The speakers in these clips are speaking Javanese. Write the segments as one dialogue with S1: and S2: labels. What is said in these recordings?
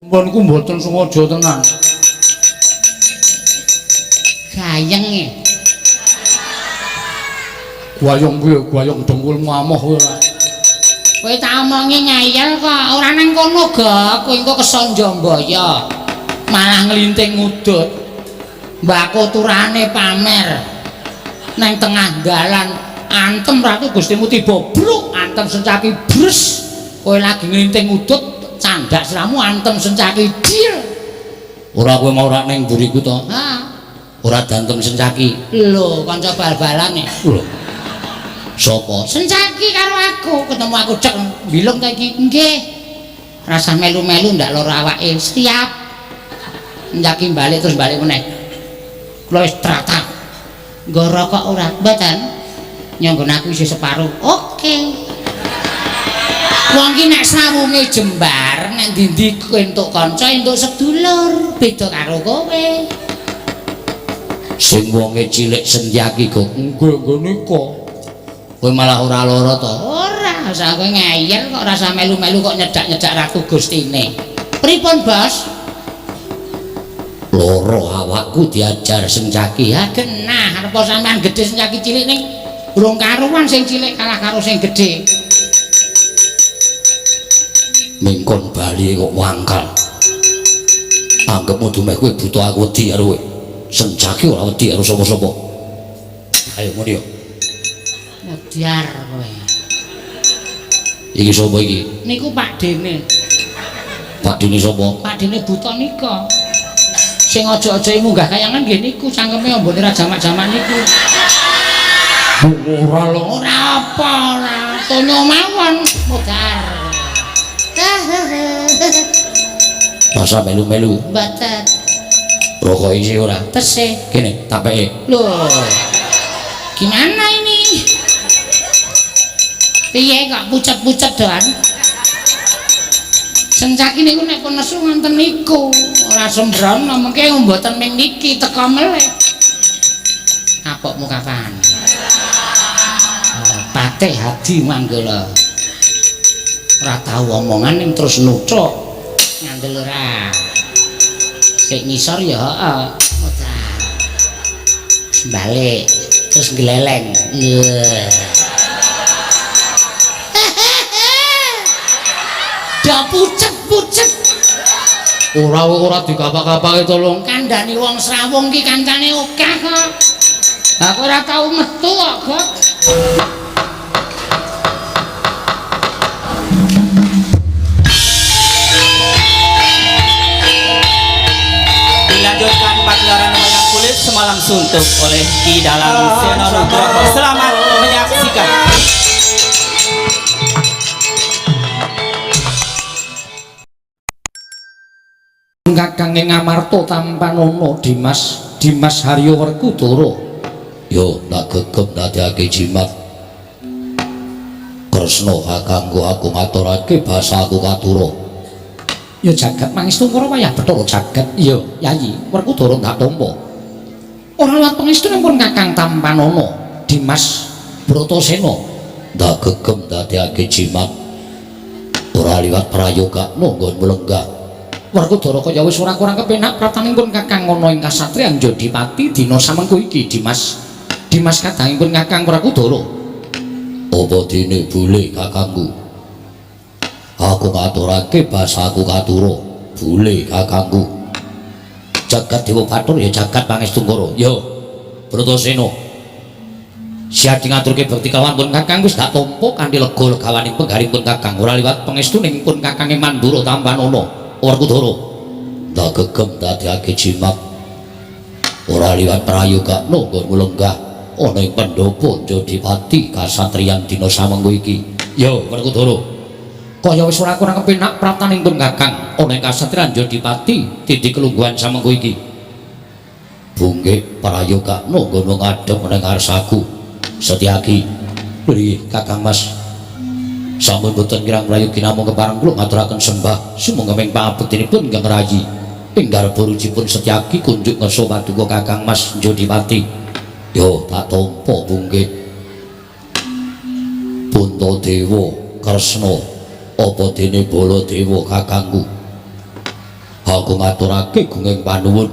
S1: Pun ku mboten sengaja tenan.
S2: Gayeng e.
S1: Guayong kuwi guayong dengkulmu amoh kowe ora.
S2: Kowe tak omongi ngeyel kok, ora nang kono ga, kowe engko kesonjo mbaya. Malah nglinting ngudut. Mbako turane pamer. Nang tengah dalan antem ratu Gustimu tiba bluk, antem sencaki bres. Kowe lagi nglinting ngudut, candak siramu antem sencaki dil.
S1: Ora kowe mau ora ning mburiku to?
S2: Ha.
S1: Ora dantem sencaki.
S2: Lho, kanca bal-balane.
S1: Lho. Sapa?
S2: Sencaki karo aku, ketemu aku cek bilung ta iki. Nggih. Rasa melu-melu ndak lara awake. Siap. Njaki balik terus balik meneh. Kula wis trata. Nggo rokok ora? Mboten. Nyonggon aku isih separuh. Oke. Wong ki nek sawunge jembar, nek ndi-ndi entuk kanca, entuk sedulur, beda karo kowe.
S1: Sing wonge cilik Sentyaki kok nggih nika. Kowe malah ora lara to?
S2: Ora, usah kowe ngeyel kok rasa melu-melu kok nyedak-nyedak Ratu Gustine. Pripun, Bos?
S1: Loro awakku diajar Sentyaki.
S2: Ya genah, arep sampean gedhe Sentyaki cilik ning urung karuan sing cilik kalah karo sing gedhe.
S1: Mingkon bali kok wangkal. Anggepmu dumeh kowe butuh aku wedi karo kowe. Sentyaki ora wedi karo sapa-sapa. Ayo ngono yo.
S2: Ngedyar kowe.
S1: Iki sapa iki?
S2: Niku Pak Dene.
S1: Pak Dene sapa?
S2: Pak Dene buta nika. Sing aja-aja munggah kayangan nggih niku cangkeme ambone ra jamak-jamak niku.
S1: Ora lho.
S2: Ora apa ora, tonyo mawon modar.
S1: Masa melu-melu.
S2: Mboten.
S1: Rokok isi ora?
S2: Tesih.
S1: Kene tak peke.
S2: Loh. Gimana ini? Piye kok pucet-pucet doan? Sentyaki niku nek pun nesu ngonten niku. Ora sembrono mengke mboten ming niki teka meleh. Kapokmu kapan? Patih hadi manggala. Ora tau omongan ning terus nucuk. Ngandel ora. Sik ngisor ya heeh. Modal. Balik terus gleleng. Dah pucet-pucet.
S1: Ora dikapak-kapake tolong.
S2: Kandhani wong srawung ki kancane akeh kok. Aku ora tau metu kok, Gok.
S3: Dilanjutkan pagelaran wayang kulit Semalam Suntuk oleh Ki Dalang Seno Nugroho. Selamat menyaksikan.
S1: Kakang ing Amarta Tampanono Dimas Haryo Werkudara. Yo tak gegep dadekake jimat. Kresna kakangku aku ngaturake basaku katura.
S2: Ya jagat mangestu para wayah Bathara jagat. Ya Yayi Werkudara tak tampa. Ora liwat pangestunipun Kakang Tampanono Dimas Bratasena.
S1: Tak gegep dadekake jimat. Ora liwat prayoga nggon mlenggah.
S2: Werkudara kaya wis ora kurang kepenak pratanipun Kakang ana ing kasatriyan Jodipati dina samengko iki Dimas kadangipun Kakang Werkudara.
S1: Apa dene bule kakangku? Aku ngaturake basaku katura. Bule kakangku. Jagat Dewa Bathara ya jagat Pangestungkara. Yo Bratasena. Siap ngaturke bekti kawan pun Kakang wis tak tampa kanthi lega legawanipun garingipun Kakang ora liwat pangestunipun Kakang Mandura Tampanono. Werkudara tak gegem dadekake jimat ora liwat prayoga nggon mulenggah ana ing pendopo Jodipati kasatriyan dina samengko iki. Yo Werkudara kaya wis ora kurang kepenak pratanipun Kakang ana ing kasatriyan Jodipati titik kelungguhan samengko iki. Bunggih prayoga nggon ngadhep ning ngarsaku. Setyaki priye Kakang Mas? Sampun boten kirang rayogi namung kepareng kula ngaturaken sembah sumangga ing pangabektinipun Kang Rayi ing garba rujipun Setyaki kunjuk ngasa paduka Kakang Mas Jodipati. Yo tak tampa bunggih. Puntadewa Kresna apa dene Baladewa kakangku. aku ngaturake gunging panuwun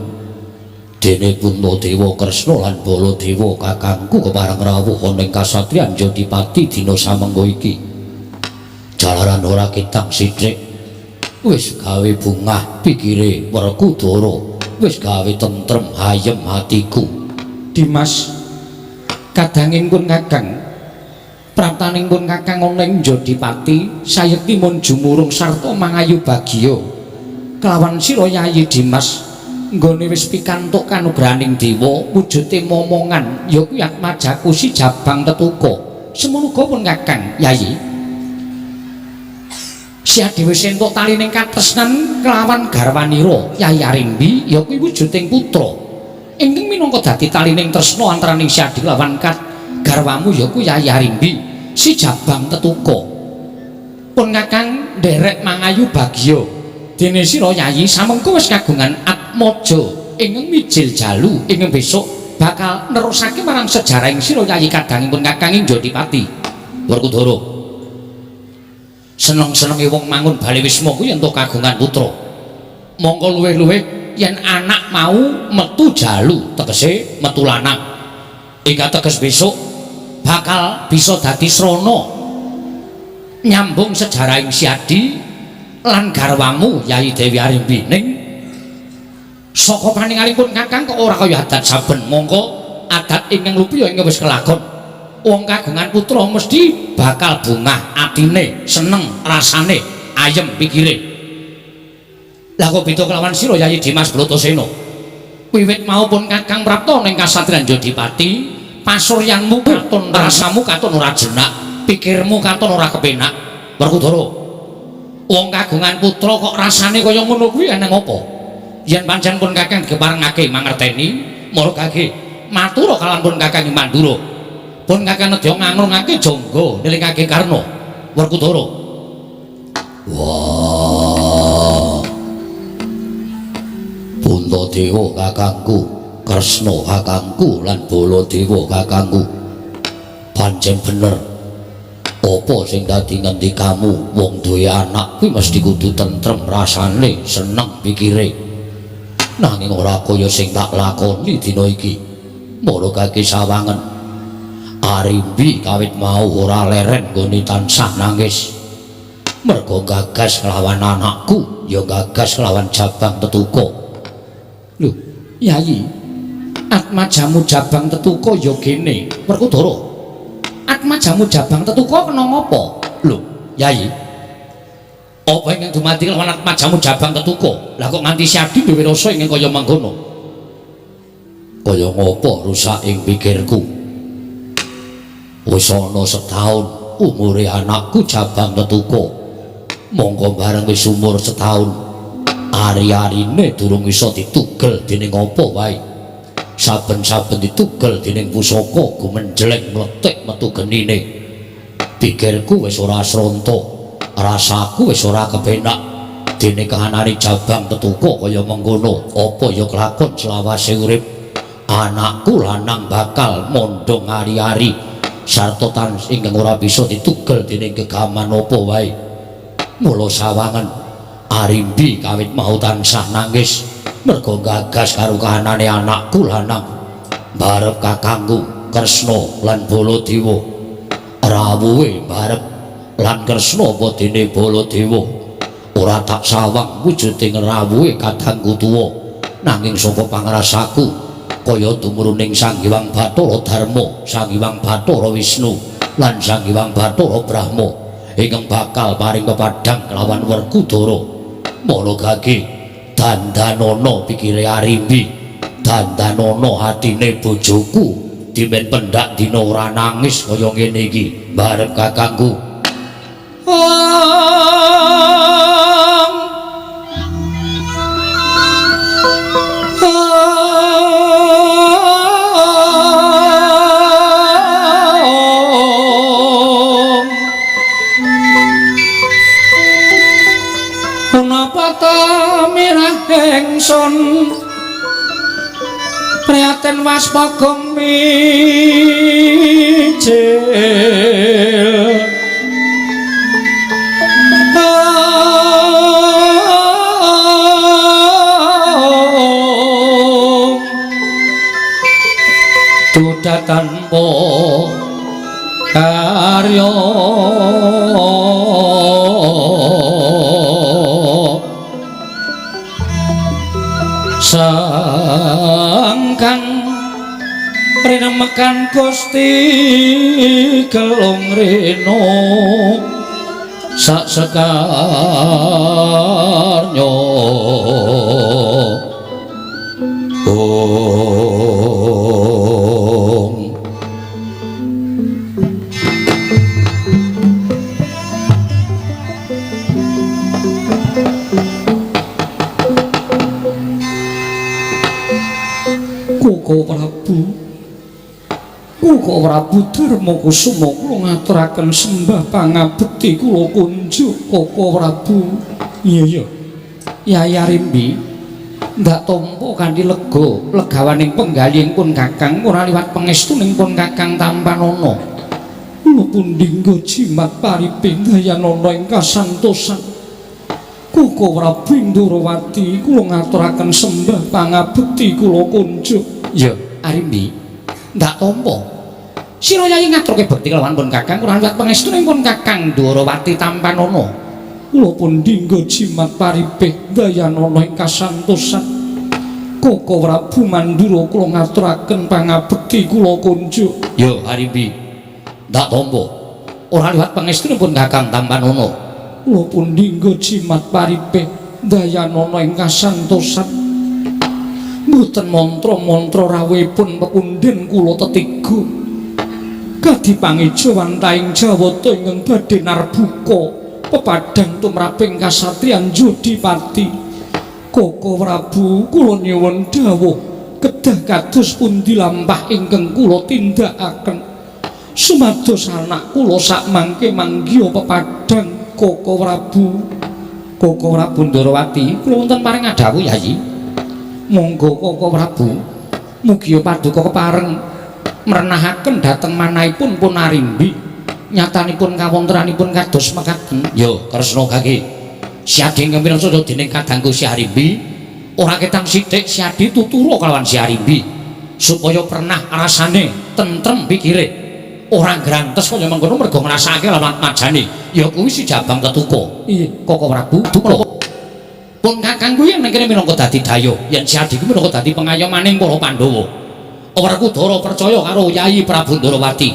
S1: dene Puntadewa Kresna lan Baladewa kakangku kepareng rawuh ana ing kasatriyan Jodipati dina samengko iki jalaran ora ketang sithik wis gawe bungah pikire Werkudara wis gawe tentrem ayem hatiku.
S2: Dimas kadanging pun kakang praptaning pun kakang ana ing Jodipati sayekti mun jumurung sarta mangayu bagya kelawan sira Yayi Dimas nggone wis pikantuk kanugrahaning dewa wujude momongan ya kuwi Atmajaku si Jabang Tetuka semono uga pun kakang Yayi si dhewe entuk talining katresnan kelawan garwanira Yayi Arimbi ya kuwi wujuding putra ingkang minangka dadi talining tresna antaraning si Adi lawan garwamu ya kuwi Yayi Arimbi si Jabang Tetuka pun kakang nderek mangayu bagya dene sira Yayi samengko wis kagungan atmaja ingkang mijil jalu ingkang besok bakal nerusake marang sejarah ing sira Yayi kadangipun kakang ing Jodipati.
S1: Werkudara seneng-senenge wong mangun bali wisma kuwi entuk kagungan putra mongko luwih-luwih yen anak mau metu jalu tegese metu lanang ing teges besok bakal bisa dadi srana nyambung sejarah ing si Adi lan garwamu Yayi Dewi Arimbi ning saka paningalipun kakang kok ora kaya adat saben mongko adat ingkang lupiya ingkang wis kelakon wong kagungan putra mesti bakal bungah atine seneng rasane ayem pikire lah kok beda kelawan sira Yayi Dimas Bratasena wiwit maupun kakang prapta ning kasatriyan Jodipati pasuryanmu katon rasamu katon ora jenak pikirmu katon ora kepenak Werkudara wong kagungan putra kok rasane kaya ngono kuwi ana apa yen pancen pun kakang diparengake mangerteni mara kage matur kalawan pun kakang Mandura pun kakang nedya ngangrungake jangga nilingake Karna Werkudara. Wah Puntadewa kakangku Kresna kakangku lan Baladewa kakangku pancen bener apa sing dadi ngendikamu wong duwe anak kuwi mesti kudu tentrem rasane seneng pikire nanging ora kaya sing tak lakoni dina iki mara kaki sawangen Arimbi kawit mau ora leren nggone tansah nangis mergo gagas nglawan anakku ya gagas nglawan Jabang Tetuka. Lho Yayi Atmajamu Jabang Tetuka ya kene Werkudara Atmajamu Jabang Tetuka kena ngapa? Lho Yayi apa ingkang dumadi kelawan Atmajamu Jabang Tetuka lah kok nganti si Adi duwe rasa ingkang kaya mangkono kaya ngapa rusak ing pikirku wis ana setahun umure anakku Jabang Tetuka monggo bareng wis umur setahun ari-arine durung iso ditugel dening apa wae saben-saben ditugel dening pusaka gumenjleng mletik metu genine pikirku wis ora sronta rasaku wis ora kepenak dene kahanane Jabang Tetuka kaya mengkono apa ya kelakon selawase urip anakku lanang bakal mondong ari-ari sarta tan ingkang ora bisa ditugel dening gegaman apa wae mula sawangen Arimbi kawit mau tansah nangis mergo gagas karo kahanane anakku lanang barep kakangku Kresna lan Baladewa rawuhe barep lan Kresna apa dene Baladewa ora tak sawang wujuding rawuhe kadangku tuwa nanging saka pangrasaku kaya tumruning Sang Hyang Bathara Darma Sang Hyang Bathara Wisnu lan Sang Hyang Bathara Brahma ingkang bakal paring pepadhang kelawan Werkudara mala gage dandanana pikire Arimbi dandanana atine bojoku dimen pendak dina ora nangis kaya ngene iki bareng kakangku
S2: ingsun prihatin waspagong mijil
S1: tanpa karya sangkan rinemekan Gusti gelung reno sak sekarnya Koko Prabu Darma Kusuma kula ngaturaken sembah pangabekti kula kunjuk Koko Prabu. Iya Yai Arimbi ndak tampa kanthi lega legawaning penggalihing pun Kakang ora liwat pangestuning pun Kakang Tampanana. Kula pun dinggo jimat pariping dayanana ing kasantosan. Koko Prabu Indrawati kula ngaturaken sembah pangabekti kula kunjuk. Ya Arimbi ndak tampa sira Yai ngaturke bekti kelawan pun Kakang ora liwat pangestuning pun Kakang Ndrawati Tampanana. Kula pun dinggo jimat paripih dayanana ing kasantosan. Koko Prabu Mandura kula ngaturaken pangabekti kula kunjuk. Ya Arimbi ndak tampa ora liwat pangestuning pun Kakang Tampanana. Kula pun dinggo jimat paripih dayanana ing kasantosan. Mboten mantra-mantra rawuhipun pepundhen kula tetiga kadi pangijo wantahing Jawata ingkang badhe narbuka pepadhang tumraping kasatriyan Jodipati. Koko Prabu kula nyuwun dawuh kedah kados pundi lampah ingkang kula tindakaken sumados anak kula sak mangke manggiya pepadhang. Koko Prabu Ndrawati kula wonten paring adhawuh Yayi. Monggo Koko Prabu mugi paduka kepareng mrenahaken dhateng manahipun pun Arimbi nyatanipun kawontenanipun kados mekaten. Yo Kresna Gage Siadi ingkang pirsa dening kadangku Si Arimbi ora ketang sithik Siadi tuturu kelawan Si Arimbi supaya pernah rasane tentrem pikire ora grantes kaya mengkono mergo ngrasake lawan majane ya kuwi si Jabang Tetuka. Iya Koko Prabu Duka pun Kakang kuwi nek kene minangka dadi dayo yen Si Adi kuwi minangka dadi pengayomaning para Pandhawa. Werkudara percaya karo Yai Prabu Ndrawati.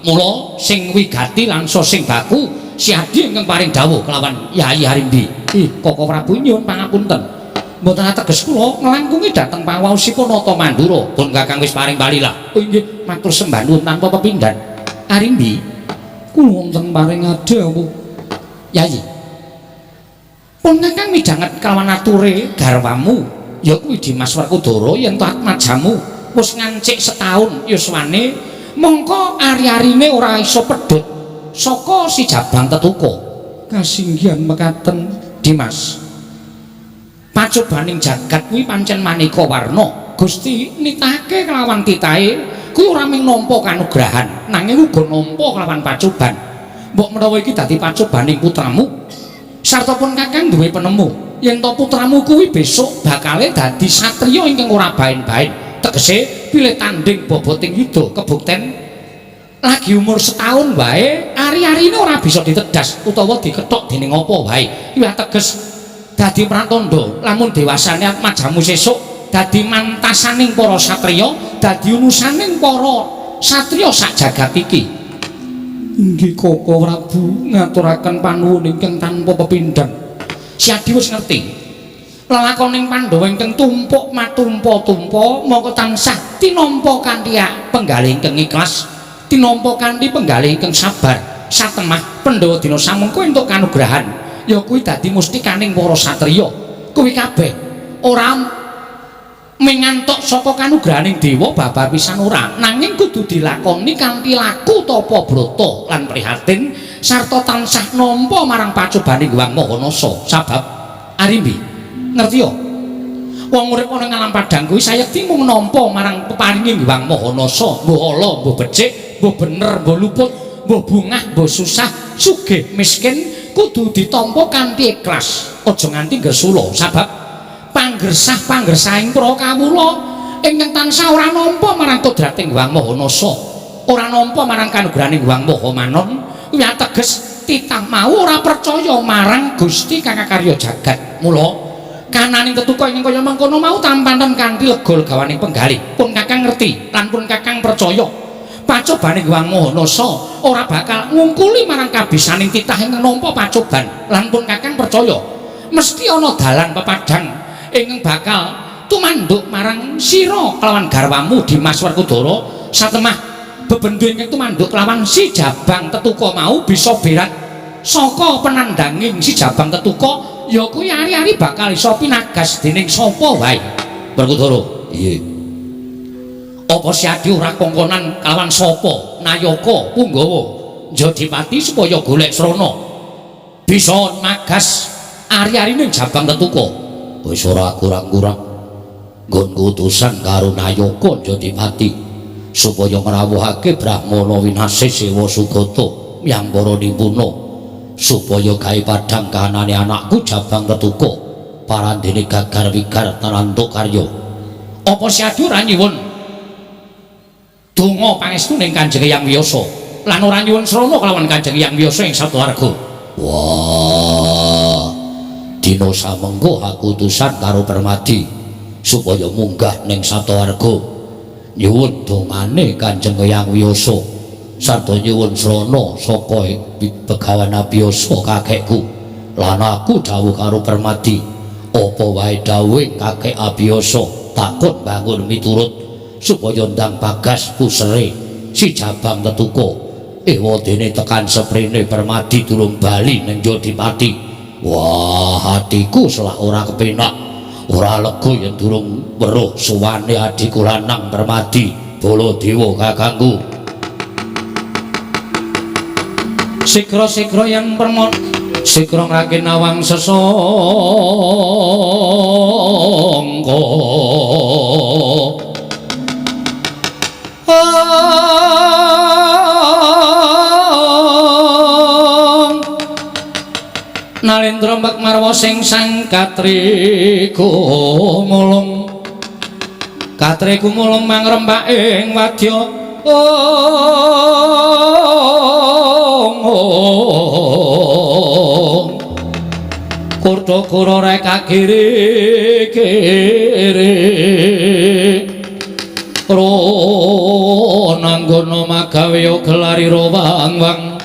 S1: Mula sing wigati lan sing baku Si Adi ingkang paring dawuh kelawan Yai Arimbi. Koko Prabu nyuwun pangapunten. Mboten ateges kula nglangkungi dhateng pawaosipun Nata Mandura. Pun Kakang wis paring balilah. Oh nggih, matur sembah nuwun tanpa pepindhan. Arimbi, kula wonten paring dawuh. Yai pun Kakang midhanget kelawan ature garwamu ya kuwi Dimas Werkudara yen to atmajamu wis ngancik setahun yuswane mongko ari-arine ora iso pedhot saka si Jabang Tetuka. Kasinggihan mekaten Dimas. Pacobaning jagat kuwi pancen maneka warna. Gusti nitahake kelawan titahe kuwi ora mung nampa kanugrahan nanging uga nampa kelawan pacoban. Mbok menawa iki dadi pacobaning putramu sarta pun Kakang duwe penemu yen to putramu kuwi besok bakale dadi satriya ingkang ora baen-baen tegese pilih tanding boboting yuda kebukten lagi umur setahun wae ari-arine ora bisa ditedas utawa diketok dening apa wae kuwi ateges dadi pratandha lamun dewasane atmajamu sesuk dadi mantasaning para satriya dadi unusaning para satriya sak jagat iki. Inggih Koko Prabu ngaturaken panuwun ingkang tanpa pepindhan. Si Adi wis ngerti lelakoning Pandhawa ingkang tumpuk matumpa-tumpa mongko tansah tinampa kanthi penggalih ingkang ikhlas, tinampa kanthi penggalih ingkang sabar, satemah Pandhawa dina samengko entuk kanugrahan ya kuwi dadi mustikaning para satriya. Kuwi kabeh ora mengantuk saka kanugrahaning dewa babar pisan ora nanging kudu dilakoni kanthi laku tapa brata lan prihatin sarta tansah nampa marang pacobaning Hyang Mahanasa. Sabab Arimbi ngerti ya wong urip ana ing alam padhang kuwi sayekti mung nampa marang peparinging Hyang Mahanasa, mbuh ala mbuh becik mbuh bener mbuh luput mbuh bungah mbuh susah sugih miskin kudu ditampa kanthi ikhlas aja nganti gresula. Sabab panggersah-panggersahing para kawula
S2: ingkang tansah ora nampa marang kodrating Hyang Maha Nasa, ora nampa marang kanugrahaning Hyang Maha Manon, kuwi ateges titah mau ora percaya marang Gusti kang karya jagat. Mula kananing tetuka ingkang kaya mangkono mau tampanten kanthi lega-legawaning penggalih. Pun Kakang ngerti lan pun Kakang percaya pacobaning Hyang Maha Nasa ora bakal ngungkuli marang kabisaning titah ingkang nampa pacoban. Lan pun Kakang percaya mesti ana dalan pepadhang ingkang bakal tumanduk marang sira kelawan garwamu Dimas Werkudara satemah bebendhu ingkang tumanduk kelawan si Jabang Tetuka mau bisa berat saka penandhanging si Jabang Tetuka ya kuwi ari-ari bakal iso pinagas dening sapa wae. Werkudara,
S1: Iye.
S2: apa Siadi ora kongkonan kelawan sapa Nayaka Punggawa Jodipati supaya golek Srana bisa magas ari-ari ning Jabang Tetuka?
S1: Wis ora kurang-kurang nggonku utusan karo Nayaka Jodipati supaya ngrawuhake Brahmana Winasih Sewa Sugata yang para nimpuna supaya gawe padhang kahanane anakku Jabang Tetuka parandene gagar wigar tanantuk karya.
S2: Apa Siadi ora nyuwun donga pangestu ning Kanjeng Hyang Wiyasa lan ora nyuwun Srana kelawan Kanjeng Hyang Wiyasa ing Satwarga?
S1: Wah, dina samengko aku utusan karo Permadi supaya munggah ning Satwarga nyuwun dongane Kanjeng Hyang Wiyasa sarta nyuwun srana saka Begawan Abiyasa kakekku. Lan aku dawuh karo Permadi, apa wae dawuh kakek Abiyasa takon bangun miturut supaya ndang Bagas pusere si Jabang Tetuka. Ewadene tekan seprene Permadi durung bali ning Jodipati. Wah, hatiku selak ora kepenak, ora lega yen durung weruh suwane adhiku lanang Permadi Baladewa kakangku.
S2: Sigra-sigra yen permon sigra ngraken awang sesangka Nalendra mbek marwa sing sang katriku mulung mangrembak ing wadya kurta-kura rek kiri ro nanggono magawe gelari wang-wang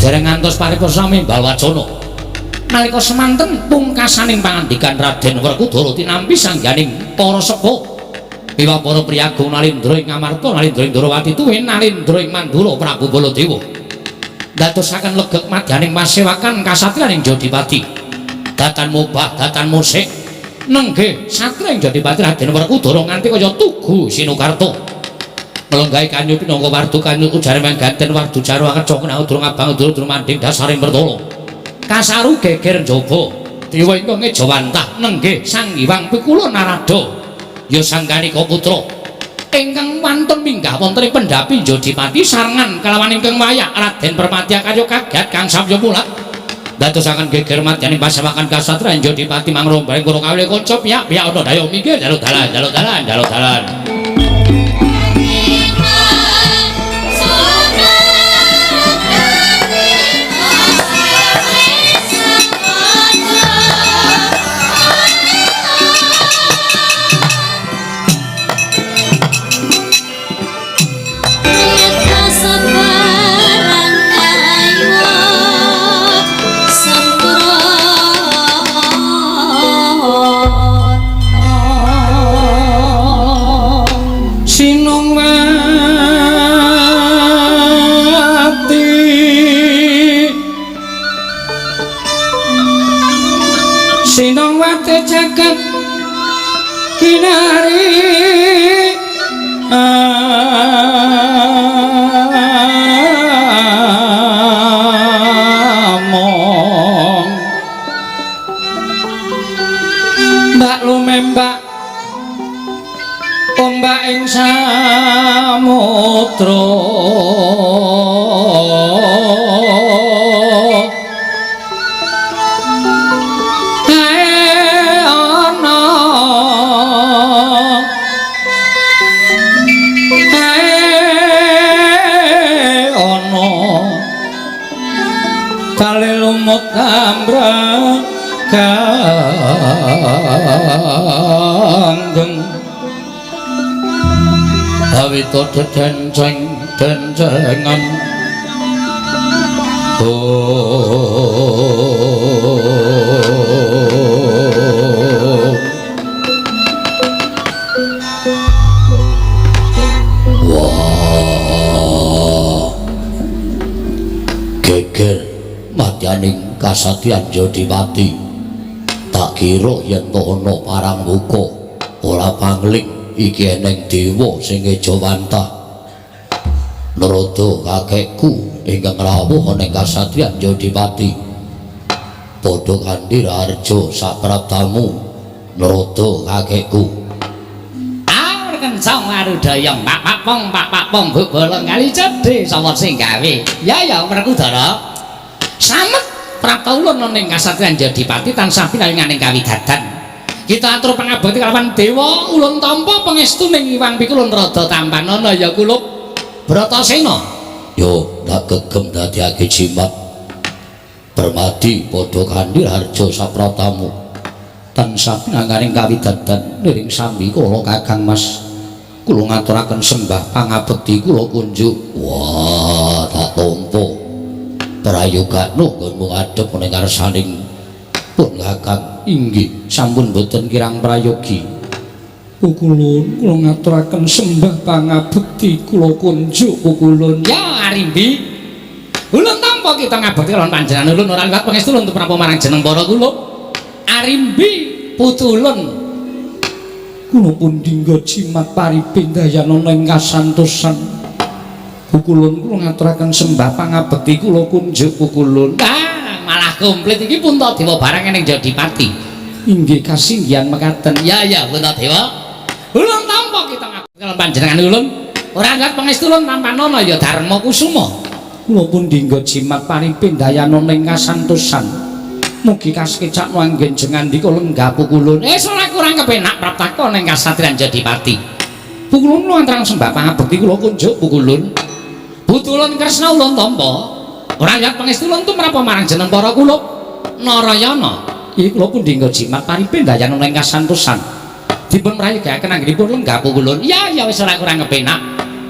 S2: dereng ngantos paripurna mimbal wacana nalika semanten pungkasaning pangandikan Raden Werkudara tinampi sangganing para sepuh miwa para priyagung Nalindra ing Ngamarta Nalindra ing Ndrawati tuwin Nalindra ing Mandura Prabu Baladewa dadosaken legek madyaning pasewakan kasatriyaning Jodipati datan mubah datan musik nenggih satria ing Jodipati Raden Werkudara nganti kaya tugu sinukarta melenggahi kanyu pinangka wardu kanyu ujare mangganten wardu jaro akeca kenang durung abang durung manding dasaring bertolo kasaru geger njaba dewa ingkang ngejawantah nenggih Sang Hyang Pikula Narada ya sangganika putra ingkang wantun minggah wonten ing pendhapi Jodipati sarengan kelawan ingkang wayak Raden Permati kaya kaget kang samya mulak dadosaken geger madyaning pasewakan kasatriyan Jodipati mangrombaring kula kawula kanca piyak-piyak ana daya minggir jaluk dalan Sinongwati jagat kinari among mbak lumembak ombak ing samudra
S1: ana kali lumut ambraganggeng awita dencengan geger matyaning Kasadyan Jodipati tak kira yen ana parang muka ora pangling iki eneng dewa sing Jawanta Narada kakekku ingkang rawuh ning Kasadyan Jodipati padha kanthi Raharja sapraptamu Narada kakekku
S2: kencang marudaya pak pong bolong kali cedhe sapa sing gawe ya Werkudara samet prapta ulun ning Kasadyan Jodipati tansah pinayunganing kawigadan kita atur pangabekti kalawan dewa ulun tampa pangestu ning Iwang Pikulun Rada Tampanana ya kula Bratasena
S1: yo tak gegem dadiake jimat Permadi padha kanthi Raharja sapraptamu tansah pinayunganing kawigadan niring sami kula Kakang Mas kula ngaturaken sembah pangabekti kula kunjuk wah tak tampa prayogana nggonmu adhep ning ngarsaning pun Kakang inggih sampun boten kirang prayogi pukulun kula ngaturaken sembah pangabekti kula kunjuk pukulun
S2: ya Arimbi ulun tampa kita ngabekti kalawan panjenengan ulun ora liwat pangestu ulun tumrap marang jeneng para kula Arimbi putu ulun
S1: kula pun dinggo jimat paripindayana ning kasantosan pukulun kula ngaturaken sembah pangabekti kula kunjuk pukulun
S2: malah komplit iki Puntadewa barang ning Jodipati
S1: inggih kasinggihan mekaten
S2: ya Puntadewa ulun tampa kita ngabekti kalawan panjenengan ulun ora liwat pangestu ulun Tampanana ya Darma Kusuma
S1: kula pun dinggo jimat paripindayana ning kasantosan mugi kasekecak wanggen jengandika lenggah pukulun
S2: ora kurang kepenak praptaka ning Kasadyan Jodipati
S1: pukulun nuwun sembah pangabekti kula kunjuk pukulun
S2: Butulun Kresna ulun tampa ora liwat pangestu ulun tumrap marang jeneng para kula Narayana
S1: iki kula pun dinggo jimat paripindayana ning kasantosan dipun prayogaken anggenipun lenggah pukulun
S2: ya wis ora kurang kepenak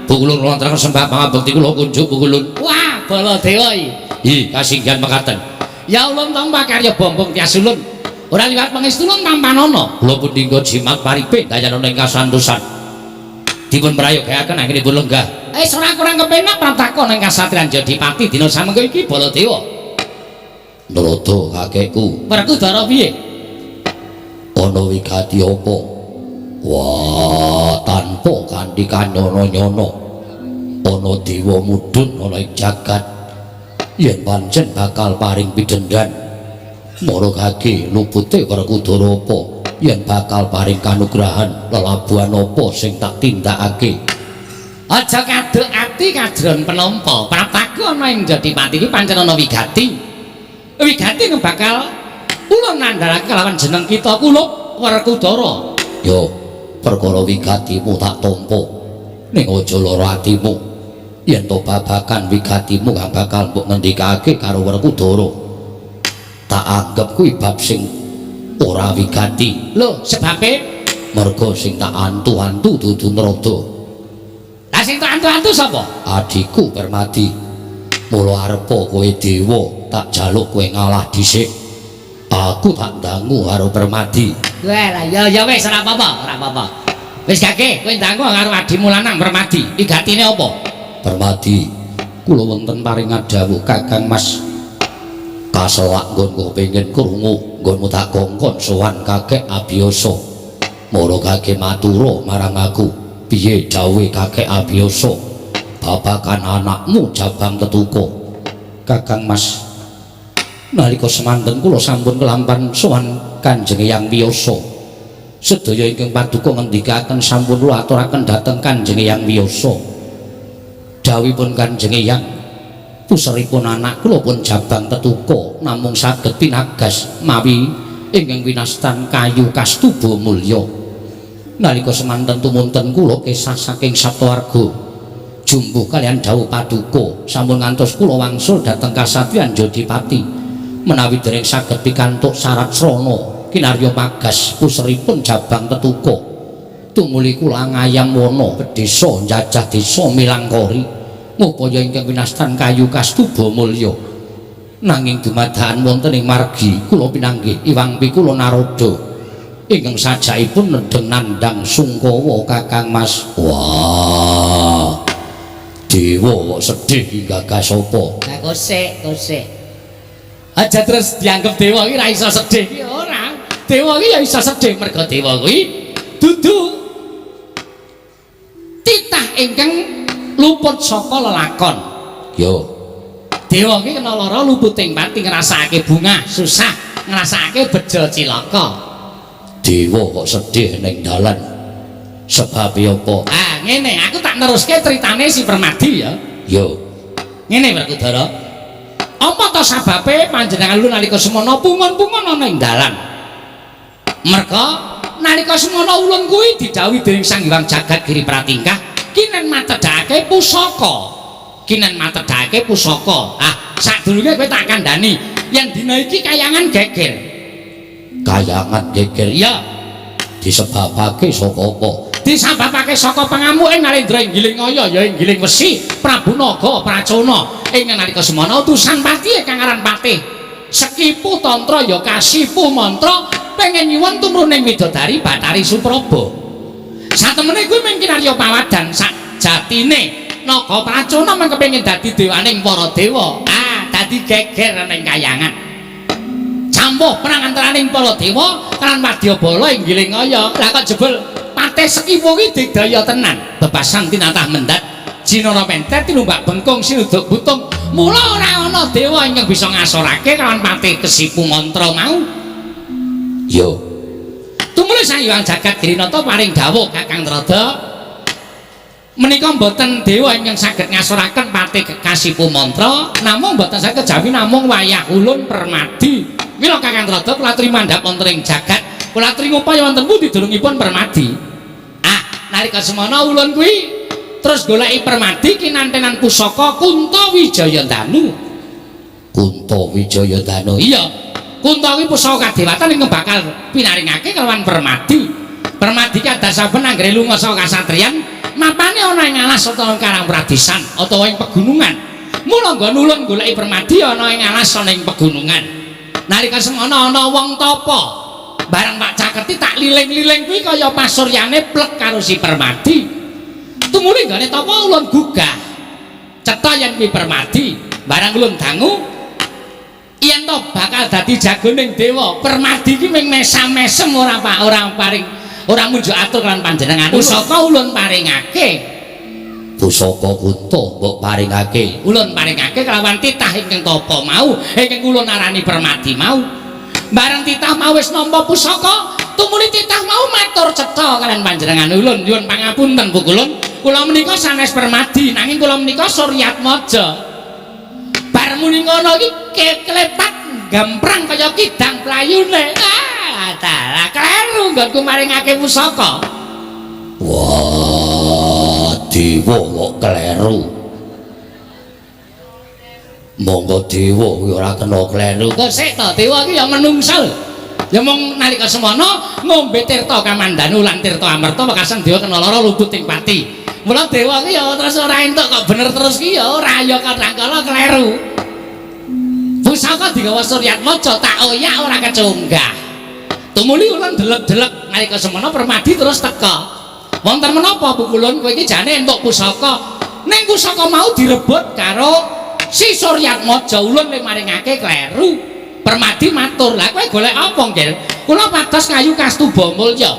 S1: pukulun nuwun sembah pangabekti kula kunjuk pukulun
S2: wah Baladewa
S1: iki kasinggihan mekaten
S2: ya ulun tampa karya bombong tias ulun ora liwat pangestu ulun Tampanana
S1: kula pun dinggo jimat paripindayana ning kasantosan dipun prayogaken anggenipun lenggah
S2: ora kurang kepenak praptaka ning Kasadyan Jodipati dina samengko iki Baladewa
S1: Narada kakekku
S2: Werkudara piye
S1: ana wigati apa wah tanpa kanthi kanyana-nyana ana dewa mudhun ana ing jagat yen pancen bakal paring pidendhan maragake lupute Werkudara apa yen bakal paring kanugrahan lelabuhan apa sing tak tindakake
S2: aja kaduk ati kajron penampa praptaka ana ing Jodipati iki pancen ana wigati bakal ulun nandharake kalawan jeneng kita kula Werkudara
S1: yo perkara wigatimu tak tampa ning aja lara atimu yen to babakan wigatimu kang bakal mbok ngendikake karo Werkudara tak anggap kuwi bab sing ora wigati
S2: lho sebabe
S1: merga sing tak antu-antu dudu Narada
S2: lah sing tak antu-antu sapa
S1: adikku Permadi mula arepa kowe dewa tak jaluk kowe ngalah dhisik aku tak ndangu karo Permadi
S2: wah lah ya wis ora apa-apa wis gage kowe ndangu karo adimu lanang Permadi wigatine apa
S1: Permadi kula wonten paringan dawuh Kakang Mas kaselak nggonku pengin krungu nggonmu tak kongkon sowan kakek Abiyasa mara kakek matura marang aku piye dawuhe kakek Abiyasa babakan anakmu Jabang Tetuka Kakang Mas nalika semanten kula sampun kelampan sowan Kanjeng Hyang Wiyasa sedaya ingkang paduka ngendikaken sampun kula aturaken dhateng Kanjeng Hyang Wiyasa dawuhipun Kanjeng Hyang puseripun anak kula pun Jabang Tetuka namung saged pinagas mawi ingkang winastan kayu kastuba mulya nalika semanten tumunten kula kesah saking Saptawarga jumbuh kalian dawuh paduka sampun ngantos kula wangsul dhateng kasatriyan Jodipati menawi dereng saged pikantuk syarat srana kinarya magas puseripun jabang tetuka tumuli kula ngayam wana pedesa njajah desa Milangkori ngupaya ingkang winastan kayu kastuba mulya nanging dumadakan wonten ing margi kula pinanggih Iwang Pikula Narada ingkang sajakipun nedeng nandhang Sungkawa Kakang Mas. Wah dewa kok sedih gagas sapa?
S2: Lah kosek aja terus dianggep dewa iki ra iso sedih iki ora. Dewa iki ya iso sedih merga dewa kuwi dudu titah ingkang luput saka lelakon.
S1: Yo
S2: Dewa iki kena lara luputing pati ngrasakake bungah susah, ngrasakake bejo cilaka.
S1: dewa kok sedih ning dalan sebab apa?
S2: Ah, ngene, aku tak neruske critane si Permadi ya.
S1: Yo
S2: Ngene Werkudara. Apa to sababe panjenengan lu nalika semana pungun-pungun ana ing dalan? Merga nalika semana ulun kuwi didhawuhi dening Sang Hyang Jagat Giri Pratingkah kinen matedhake pusaka. Kinen matedhake pusaka. Ah, sadurunge kowe tak kandhani yen dina iki kayangan geger.
S1: kayangan geger
S2: Iya,
S1: disebabake saka apa?
S2: disababake saka pangamuke Narendra Inggilingaya ya Inggiling Wesi Prabu Naga Pracona ing nalika semana utusan pati kang aran Patih Sekipu Tantra ya Kasipu mantra pengen nyuwun tumruning Widodari Bathari Supraba. Satemene kuwi mung kinarya pawadan sakjatine Naga Pracona mung kepengin dadi dewaning para dewa. Ah, dadi geger ning kayangan. Campuh perang antaraning para dewa kan Wadyabala Inggilingaya. Lah kok jebul Patih Sekipu ki digdaya tenan. Bebasan tinatah mendat Jinara pentet tinumbak bengkong sinuduk butung. Mula ora ana dewa ingkang bisa ngasorake kelawan Patih Kesipu mantra mau.
S1: Yo
S2: Tumuli Sang Hyang Jagat Girinata paring dawuh Kakang Trada menika mboten dewa ingkang saged ngasoraken Patih Kesipu mantra namung mboten saged jawi namung wayah ulun Permadi. Mila Kakang Trada kula aturi mandhap wonten ing jagat kula aturi ngupaya wonten pundi durungipun Permadi. Ah, nalika semana ulun kuwi terus goleki Permadi kinantenan pusaka Kunto Wijayandanu.
S1: Kunto Wijayandanu.
S2: Iya, Kunto kuwi pusaka kadewatan ingkang bakal pinaringake kelawan Permadi. Permadi kadah saben anggere lunga saka kasatriyan, mapane ana ing alas utawa karang pradisan utawa ing pegunungan. Mula nggon ulun goleki Permadi ana ing alas ana ing pegunungan. Nalika semana ana wong tapa. Barang Pak Caketi tak liling-liling kuwi kaya pasuryane plek karo si Permadi. Tumuli nggone tapa ulun gugah. Cetha yen kuwi Permadi, barang ulun dangu yen to bakal dadi jagoning dewa. Permadi ki ming mesam-mesem ora Pak, ora paring ora munjuk atur kan panjenengan. Pusaka ulun paringake.
S1: Pusaka Kunto mbok paringake.
S2: Ulun paringake kelawan titah ingkang tapa mau, ingkang ulun arani Permadi mau. Bareng titah mau wis nampa pusaka, tumuli titah mau matur cetha kalian panjenengan ulun nyuwun pangapunten Bu Kulun. Kula menika sanes Permadi nanging kula menika Suryatmaja. Bar muni ngono iki keklepat gamprang kaya kidang playune. Ah, dalah kleru nggonku maringake pusaka.
S1: Wah, dewa kok kleru. Monggo dewa kuwi ora kena kleru.
S2: Kok sik to dewa iki ya menungsa. Ya mung nalika semana ngombe tirta Kamandanu lan tirta Amerta wekasan dewa kena lara luput ing pati. Mula dewa ki ya terus ora entuk kok bener terus ki ya ora ya kadang-kala kleru. Pusaka digawa Suryatmaja tak oyak ora kecunggah. Tumuli ulun delek-delek nalika semana Permadi terus teka. Wonten menapa Bu Kulun kowe iki jane entuk pusaka. Ning pusaka mau direbut karo si Suryatmaja ulun le maringake kleru. Permadi matur, "Lah kowe golek apa, Nggil?" "Kula pados kayu kastuba mulya."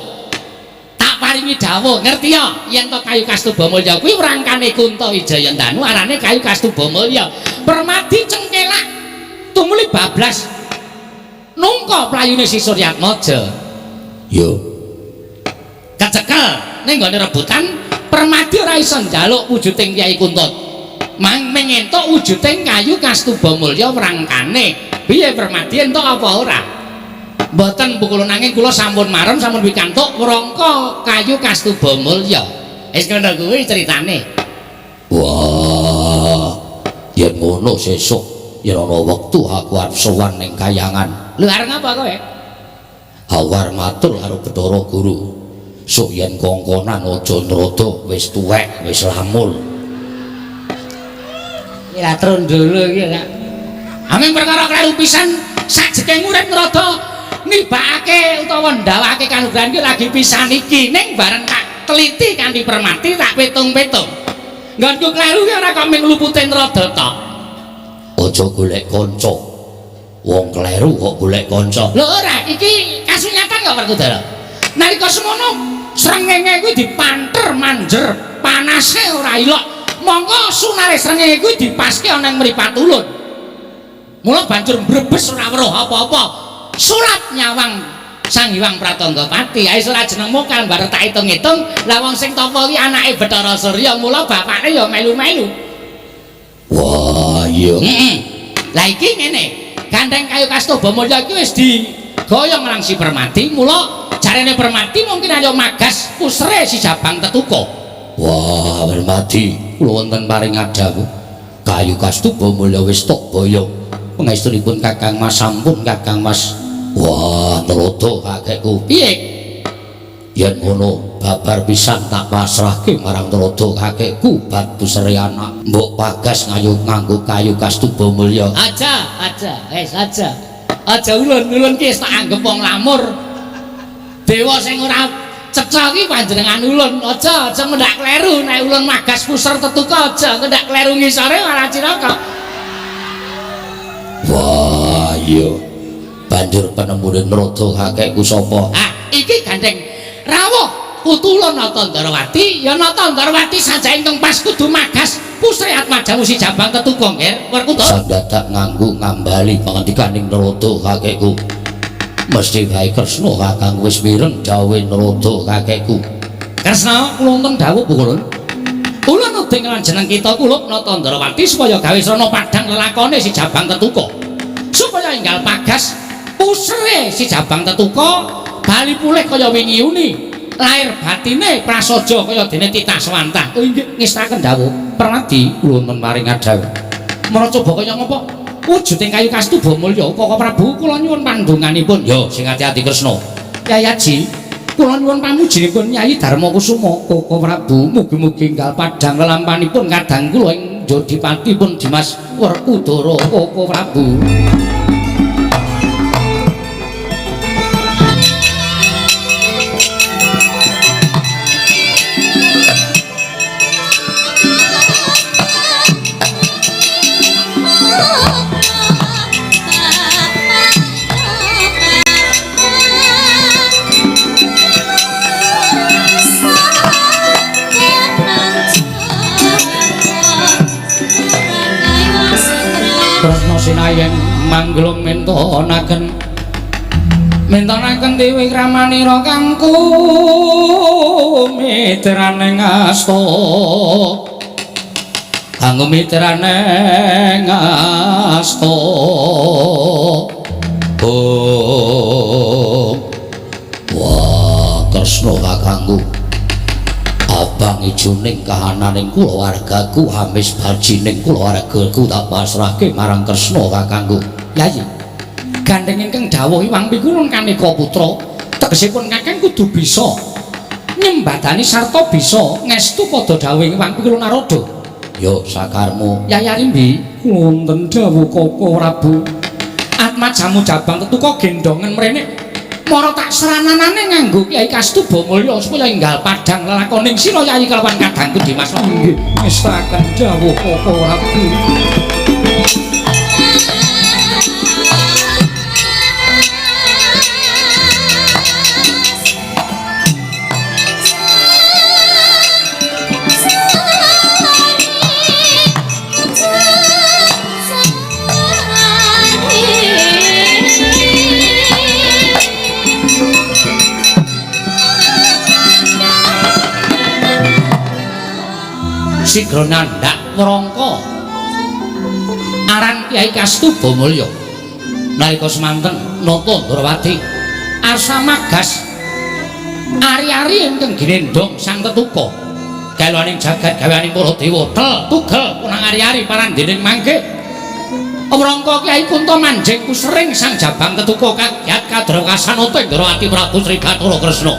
S2: Tak paringi dawuh, ngerti ya? Yen to kayu kastuba mulya kuwi wrangkane Kunto Wijayandanu arane kayu kastuba mulya. Permadi cengkelak tumuli bablas nungka playune si Suryatmaja.
S1: Yo
S2: Kecekel ning gone rebutan, Permadi ora iso njaluk wujuding Kyai Kunto. Ming entuk wujuding kayu kastuba mulya wrangkane. Piye Permadi entuk apa ora? Mboten Bu kula nanging kula sampun marem sampun pikantuk Wrangka Kayu Kastuba Mulya. Wis ngono kuwi critane.
S1: Wah, yen ngono sesuk yen ana wektu aku arep sowan ning Kahyangan.
S2: Lho arep ngapa kowe?
S1: Awar matur karo Bathara Guru. Sok yen kongkonan aja nrada wis tuwek, wis lamul.
S2: Ora trondolo iki ya. Aming perkara kleru pisan sajeke urip nrada nibakake utawa ndawake kanugrahan iki lagi pisan iki ning bareng tak teliti kanthi permati tak petung-petung. Nggonku kleru ki ora kok ming luputin rada tok.
S1: Aja golek kanca. Wong kleru kok golek kanca.
S2: Lho ora, iki kasunyatan kok Werkudara. Nalika semono srengenge kuwi dipanter manjer, panase ora ilok. Monggo sunare srengenge kuwi dipaske ana ing mripat ulun. Mula banjur mbrebes ora weruh apa-apa. Sulap nyawang Sang Hyang Pratanggapati. Ae ora jenengmu kan bareng tak hitung-hitung. Lah wong sing tapa ki anake Bathara Surya, mula bapakne ya melu-melu.
S1: Wah, iya.
S2: Lah iki ngene. Gandeng Kayu Kastuba Mulya iki wis digoyong marang si Permati, mula jarene Permati mungkin ayo magas pusre si Jabang Tetuka.
S1: Wah, Permati, kula wonten paring adawu. Kayu Kastuba Mulya wis tok boyong. Pangestunipun Kakang Mas sampun Kakang Mas. Wah, nrada kakekku.
S2: Piye?
S1: Yen ngono, babar pisan tak pasrahke marang nrada kakekku bab pusre anak. Mbok Bagas nganggo Kayu Kastuba Mulya.
S2: Aja, wis aja. Aja ulun-ulun ki wis tak anggap wong lamur. Dewa sing ora cecak ki panjenengan ulun. Aja mendak kleru nek ulun magas puser Tetuka aja mendak kleru ngisore ora ciraka.
S1: Wah, iya. Banjur penemune nrada kakekku sapa?
S2: Ah, iki Gandeng Rawuh putulun Natandrawati. Ya Natandrawati saja ingkang pas kudu magas pusre Atmajamu si Jabang Tetuka nggih Werkudara.
S1: Sang dadak nganggo ngambali pangandikaning nrada kakekku. Mesti wae Kresna kakang wis mireng dawuhe nrada kakekku.
S2: Kresna kula wonten dawuh pukulun. Kula nuding lan jeneng kita kula Natandrawati supaya gawe srana padhang lelakone si Jabang Tetuka. Supaya enggal pagas pusre si Jabang Tetuka bali pulih kaya wingi uni. Lahir batine prasaja kaya dene titah swantah. Oh nggih ngestaken dawuh. Permati kula wonten paring adawu. Mara coba kaya ngapa? Wujuding Kayu Kastuba Mulya Kaka Prabu kula nyuwun pandonganipun.
S1: Yo sing ati-ati Kresna.
S2: Yayaji kula nyuwun pamujinipun Nyai Darmakusuma Kaka Prabu mugi-mugi enggal padhang lelampanipun kadang kula ing Jodipatipun Dimas Werkudara Kaka Prabu. Kresna sinayeng manggulung mentonaken dewi kramanira kangku mitraning asta kanggo mitraning asta wah Kresna kakangku abang ijoning kahananing kulawargaku hamis bajining kulawargaku tak pasrahke marang Kresna kakangku. Yayi Gandeng ingkang dawuh Hyang Pikulun Kanika putra tegesipun kakang kudu bisa nyembadani sarta bisa ngestu padha dawuh Hyang Pikulun Narada.
S1: Yo sakarmu
S2: Yayi Rimbi kula wonten dawuh Kaka Prabu Atmajamu Jabang Tetuka gendongen mrene mara tak serananane nganggo Kyai Kastuba Mulya supaya enggal padhang lelakoning sira Yayi kelawan kadangku Dimas. Nggih ngestaken dawuh Kaka Prabu. Sigra nandhak Wrangka aran Kyai Kastuba Mulya nalika semanten Natandrawati Arsa Magas ari-ari ingkang ginendhong sang tetuka gawaning jagat gawaning para dewa tugel punang ari-ari parandening mangke Wrangka Kyai Kunto manjing kusring sang jabang tetuka kagyat kadra kasanata Indrawati Prabu Sri Bathara Kresna.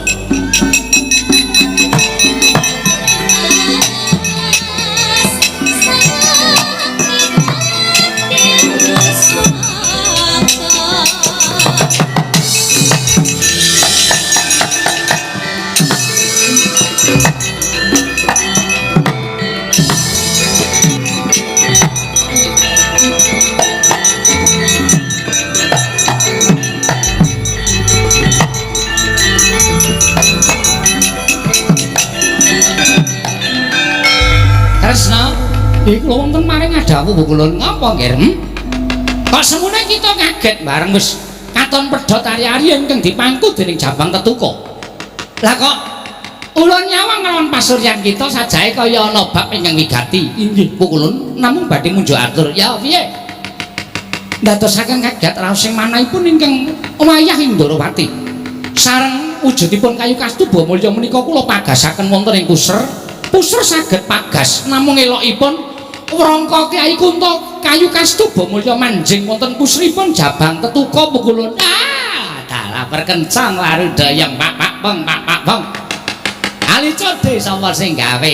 S2: Kresna, iku wonten maring adawu Kulun ngapa nggih? Kok semune kita kaget bareng wis katon pedhot ari-ari ingkang dipangku dening jabang tetuka. Lah kok ulun nyawang nglawan pasuryan kita sajae kaya ana bab ingkang wigati. Inggih, Kulun namung badhe munjuk atur. Ya piye? Ndadosaken kaget raos sing manahipun ingkang wayah Indrawati. Sareng wujudipun kayu kastuba mulya menika kula pagasaken wonten ing Kuser. Pusur saged pagas namung elokipun Wrangka Kyai Kunto kayu kastuba mulya manjing wonten pusripun jabang tetuka Kulun. Dalah perkencang laru dayang pak bong. Ali code sapa sing gawe?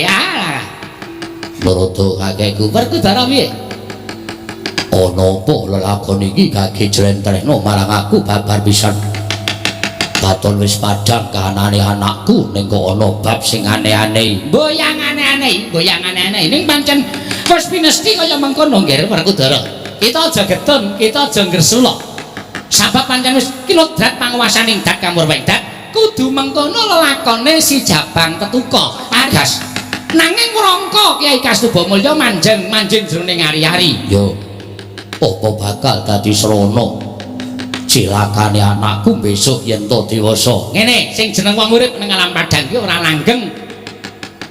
S1: Marata kakekku Werkudara piye? Ana apa lelakon iki kaki jlentrehno marang aku babar pisan. Katon wis padhang kahanane anakku ning kok ana bab sing aneh-aneh.
S2: Boyang aneh-aneh. Ning pancen wis pinesti kaya mengkono nggih Werkudara. Kita aja getun, kita aja ngresula. Sabab pancen wis kilodrat panguwasaning dat Kamurwedat, kudu mengkono lelakone si jabang tetuka. Argas. Nanging Wrangka Kyai Kastuba Mulya manjing jroning ari-ari.
S1: Yo. Apa bakal dadi srana cilakane anakku besok yen to dewasa.
S2: Ngene, sing jeneng wong urip ning alam padang ki ora langgeng.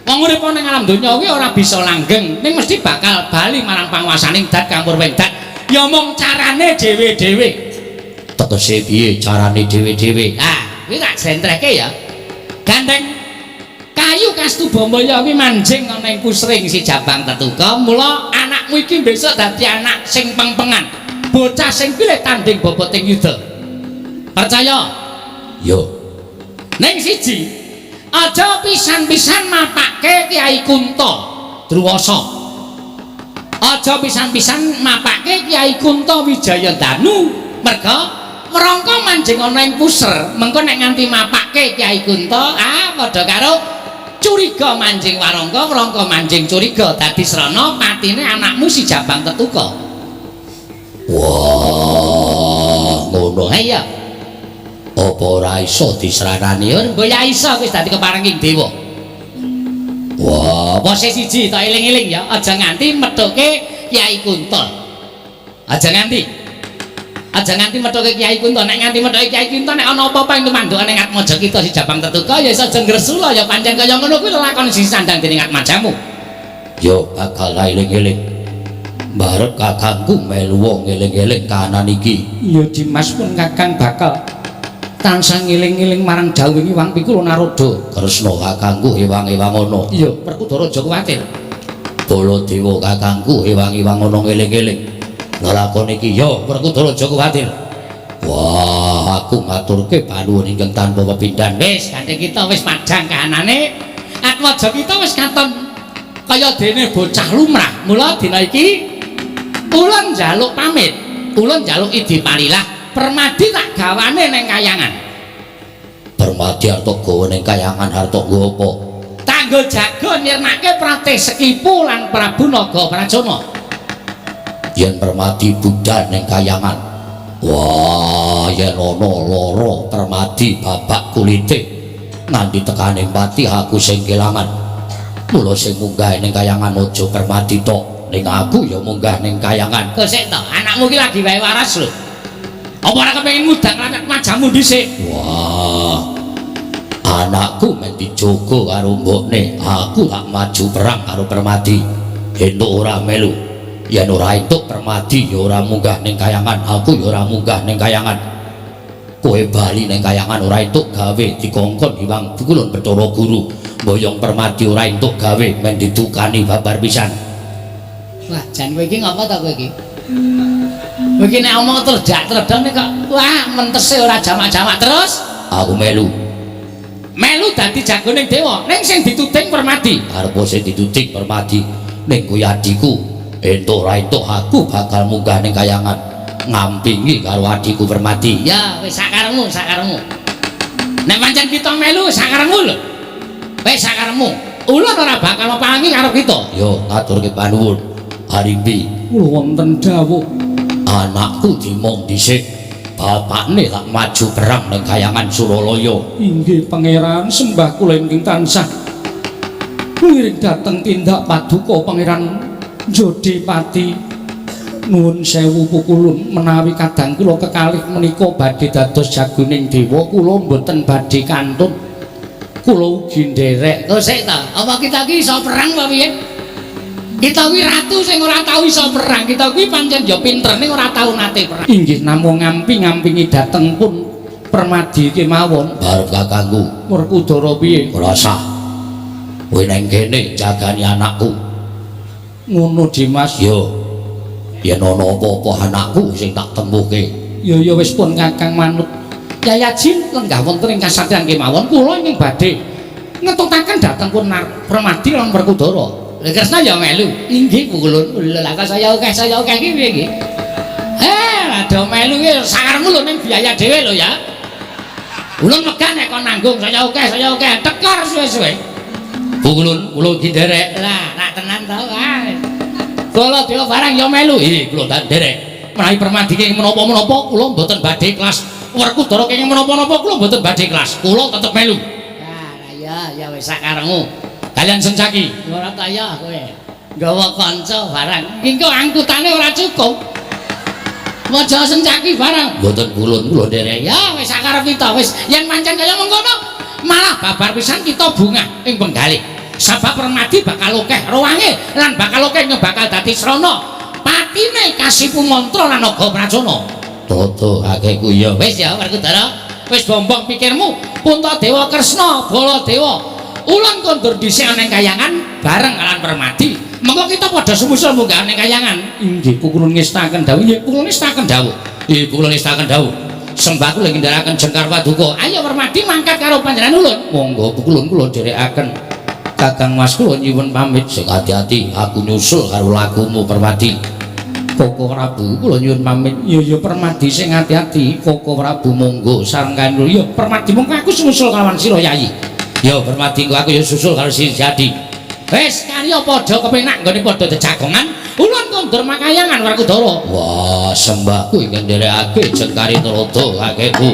S2: Wong urip ning alam donya kuwi ora bisa langgeng, ning mesti bakal bali marang panguwasaning dat Kamurwedat. Ya mung carane dhewe-dhewe.
S1: Tegese piye carane dhewe-dhewe?
S2: Kuwi tak jlentrehke ya. Gandeng kayu Kastuba Mulya kuwi manjing ana ing kusring si jabang tetuka, mula anakmu iki besok dadi anak sing pengpengan. Bocah sing pilih tanding boboting yuda. Percaya?
S1: Yo.
S2: Ning siji, aja pisan-pisan mapake Kyai Kunto Druwasa. Aja pisan-pisan mapake Kyai Kunto Wijayadanu, merga Wrangka manjing ana ing puser. Mengko nek nganti mapake Kyai Kunto, padha karo curiga manjing Wrangka manjing curiga dadi srana patine anakmu si jabang tetuka.
S1: Wah, ngono
S2: ya.
S1: Apa ora iso disranani?
S2: Engko ya iso wis dadi keparenging dewa.
S1: Wah,
S2: pose siji tak eling-eling ya, aja nganti methuke Kyai Kunto. Aja nganti methuke Kyai Kunto. Nek nganti methuke Kyai Kunto nek ana apa-apa ing mandukane Atmaja kita si jabang tetuka ya iso jengresula ya pancen kaya ngono kuwi lelakon sing sandang dening Atmajamu.
S1: Yo bakal eling-eling. Barep kakangku melu wong eling-eling kahanan iki.
S2: Iya Dimas pun kakang bakal tansah ngeling-eling marang dawuh Hyang Pikul Narada.
S1: Kresna kakangku ewang-ewang ana.
S2: Iya, Werkudara aja kuwatir.
S1: Baladewa kakangku ewang-ewang ana ngeling-eling. Lelakon iki yo Werkudara aja kuwatir. Wah, aku ngaturke panuwun ingkang tanpa pepindhan.
S2: Wis, kanthi kita wis padhang kahanane. Atmaja kita wis katon kaya dene bocah lumrah. Mula dina iki ulun njaluk pamit, ulun njaluk idi palilah permadi tak gawane ning kayangan.
S1: Permadi arep gawe ning kayangan arep nggo apa?
S2: Tak nggo jago nyirnake Pratih Sekipu lan Prabu Naga Prajana.
S1: Yen permadi budal ning kayangan. Wah, yen ana lara permadi babak kulite nganti tekaning pati aku sing kelangan. Mula sing munggah ning kayangan aja permadi tok. Ning aku ya munggah ning kayangan.
S2: Kok sik to, anakmu ki lagi wae waras lho. Apa ora kepengin mudak lan majamu dhisik?
S1: Wah. Anakku men dijogo karo mbokne, aku tak maju perang karo Permadi. Entuk ora melu. Yen ora entuk Permadi ya ora munggah ning kayangan, aku ya ora munggah ning kayangan. kowe bali ning kayangan ora entuk gawe dikongkon Hyang Kulon Bathara Guru mboyong Permadi ora entuk gawe men ditukani babar pisan.
S2: Wah, jan kowe iki ngapa ta kowe iki? Kowe iki nek omong terdak-tredang kok wah mentese ora jamak-jamak terus.
S1: Aku melu
S2: Dadi jagoning dewa, ning sing dituting Permadi.
S1: arep sing dituting Permadi ning kuwi adiku entuk ora entuk aku bakal munggah ning kayangan ngampingi karo adiku Permadi.
S2: Ya wis sakaremu. Nek pancen kita melu sakaremu lho. Wis sakaremu. Ulun ora bakal mapangi karo kita.
S1: Yo aturke panuwun. Harimbi
S2: Kula wonten dawuh.
S1: anakku dimong dhisik bapakne tak maju perang ning kayangan Suralaya.
S2: Inggih pangeran sembah kula ingkang tansah wiring dhateng tindak paduka pangeran Jodipati. Nuwun sewu pukulun menawi kadang kula kekalih menika badhe dados jagoning dewa kula mboten badhe kantun. Kula ugi nderek. Kok sik ta? Apa kita iki iso perang apa piye? Kita kuwi ratu sing ora tau iso perang. Kita kuwi pancen ya pinter ning ora tau nate perang. Inggih namung ngamping-ngampingi dhateng pun Permadi kemawon.
S1: Barep kakangku
S2: Werkudara piye?
S1: ora sah. Kowe nang kene jagani anakku.
S2: Ngono Dimas.
S1: Yo yen ana apa-apa anakku sing tak tembuhke.
S2: Ya wis pun Kakang manut. Yayajin lenggah wonten ing kasatriyan kemawon kula ingkang badhe ngetutaken dhateng pun Permadi lan Werkudara. Lha Kresna ya melu. Inggih pukulun. Lha kok saya akeh iki piye iki? Rada melu iki sakaremu lho ning biaya dhewe lho ya. Ulun megah nek kon nanggung saya akeh tekor suwe-suwe.
S1: Pukulun kula iki nderek.
S2: Lah, nak tenan to wae. Kula dewa barang ya melu.
S1: Kula tak nderek.
S2: Menawi Permadi kenging menapa-menapa kula mboten badhe kelas. Werkudara kenging menapa-menapa kula mboten badhe kelas. Kula tetep melu. Ya wis sakaremu. Kalian Sencaki. Ora ta ya kowe. Nggawa kanca barang. Engko angkutane ora cukup. Mojo Sencaki barang.
S1: Mboten kulun kula nderek.
S2: Ya wis sakarep kita wis yen pancen kaya mengkono malah babar pisan kita bungah ing penggalih. Sabab Permadi bakal akeh rowange lan bakal akeh bakal dadi srana patine Kasipu Mantra lan Naga Pracana.
S1: Toto akehku ya.
S2: Wis ya Werkudara, wis bombong pikirmu. Puntadewa Kresna, Baladewa. Ulun kondur dhisik ning kayangan bareng kalian Permadi. Mengko kita padha sumusul munggah ning kayangan. Inggih pukulun ngestaken dawuh. Nggih pukulun ngestaken dawuh.
S1: Kula ngestaken dawuh.
S2: Sembah kula ngendharaken Jengkar Paduka. Ayo Permadi mangkat karo panjenengan ulun.
S1: Monggo pukulun kula nderekaken. Kakang Mas kula nyuwun pamit sing ati-ati aku nyusul karo lakumu Permadi.
S2: Koko Prabu kula nyuwun pamit. Ya Permadi sing ati-ati. Koko Prabu monggo sareng kanu. Ya Permadi monggo aku susul kalawan sira Yayi.
S1: Ya Permadi aku ya susul karo Sri Jadi.
S2: Wis karya padha kepenak nggone padha dejagongan. Ulun kondur makayangan Werkudara.
S1: Wah, sembahku ingkang nderekake Jengkari Narada kakekku.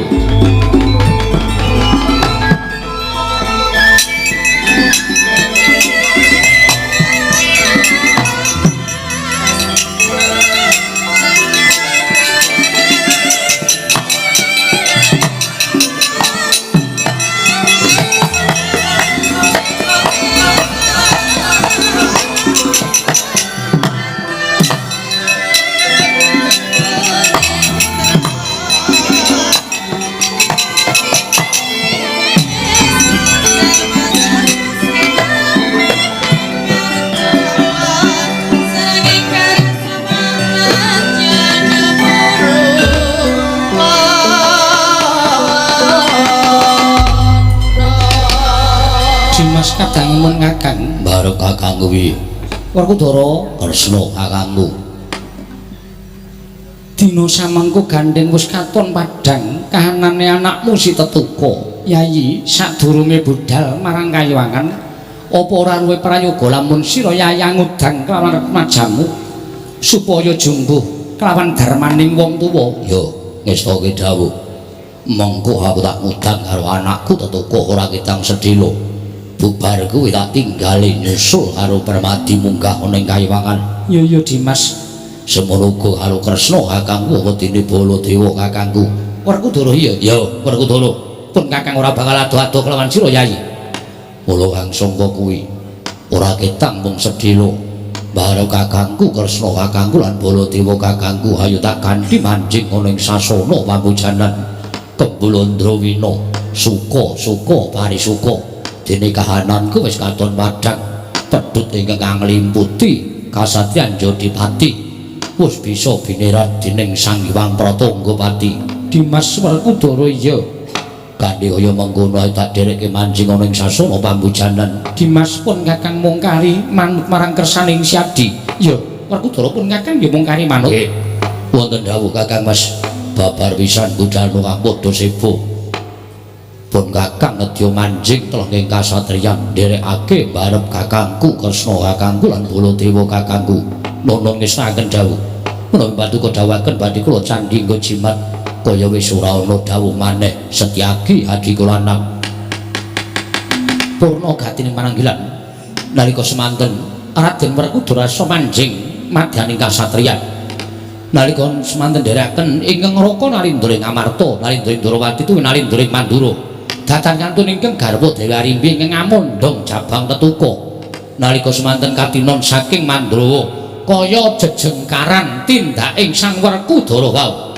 S2: Kadangipun Kakang
S1: Bareng kakang kuwi
S2: Werkudara
S1: Kresna kakangku.
S2: dina samangka gandeng wis katon padhang kahanane anakmu si Tetuka. Yayi sadurunge budal marang kayuwangan apa ora luwih prayoga lamun sira Yayang ngudang kelawan majamu supaya jumbuh kelawan darmaning wong tuwa.
S1: Yo ngestake dawuh. Mengko aku tak ngudang karo anakku Tetuka ora kitang sedhela. Bubar kuwi tak tinggali nyusul karo Permadi munggah ning kayuwangan.
S2: Ya Dimas.
S1: Semono uga karo Kresna kakangku wedine Baladewa kakangku.
S2: Werkudara iya.
S1: Ya, Werkudara.
S2: Pun Kakang ora bakal ado-ado kelawan sira Yayi.
S1: Mula kang sangka kuwi ora ketang mung sedhela. Baro kakangku Kresna kakangku lan Baladewa kakangku ayo tak ganti mancing ana ing sasana pambujanan. Kembulondrawina suka parisuka dene kahananku wis katon padhang pedhut ingkang nglimputi kasatriyan Jodipati wis bisa binerat dening Sang Hyang Pratanggapati Dimas Werkudara iya kanthi kaya mengkono tak dereke mancing ana ing sasana pambujanan
S2: Dimas pun Kakang mungkari manut marang kersaning Syadi ya Werkudara pun Kakang nggih mungkari manut
S1: nggih wonten dawuh Kakang Mas babar pisan budalno kang padha sebo pun Kakang nedya manjing teleng ing kasatriyan nderekake barep kakangku Kresna kakangku lan Baladewa kakangku nono ngesnaken dawuh menawi paduka dawuhaken badhe kula candhi nggo jimat kaya wis ora ana dawuh maneh Setyaki adi kula nang purna gatining mananggilan nalika semanten Raden Werkudara manjing madyaning kasatriyan nalika semanten derekaken ingkang ngraka Narendra Ngamarta Narendra Indrawati tuwin Narendra Mandura datan kantun ingkang garwa Dewi Arimbi ingkang ngamondhong jabang tetuka nalika semanten katinon saking Mandrawa kaya jejengkaran tindaking Sang Werkudara wau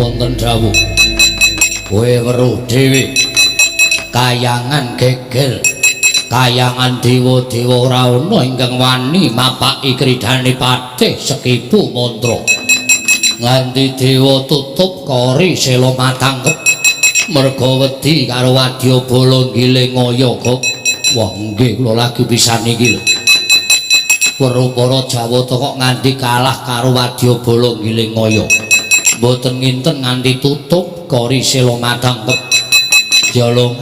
S1: wonten dawuh kowe weruh dhewe kayangan geger kayangan dewa-dewa ora ana ingkang wani mapaki kridane patih Sekipu mantra nganti dewa tutup kori sela matangkep merga wedi karo Wadyabala ngiling-ngaya kok wah nggih kula lagi pisan iki lho weruh para Jawata kok nganti kalah karo Wadyabala ngiling-ngaya mboten nginten nganti tutup kori sela matangkep jalung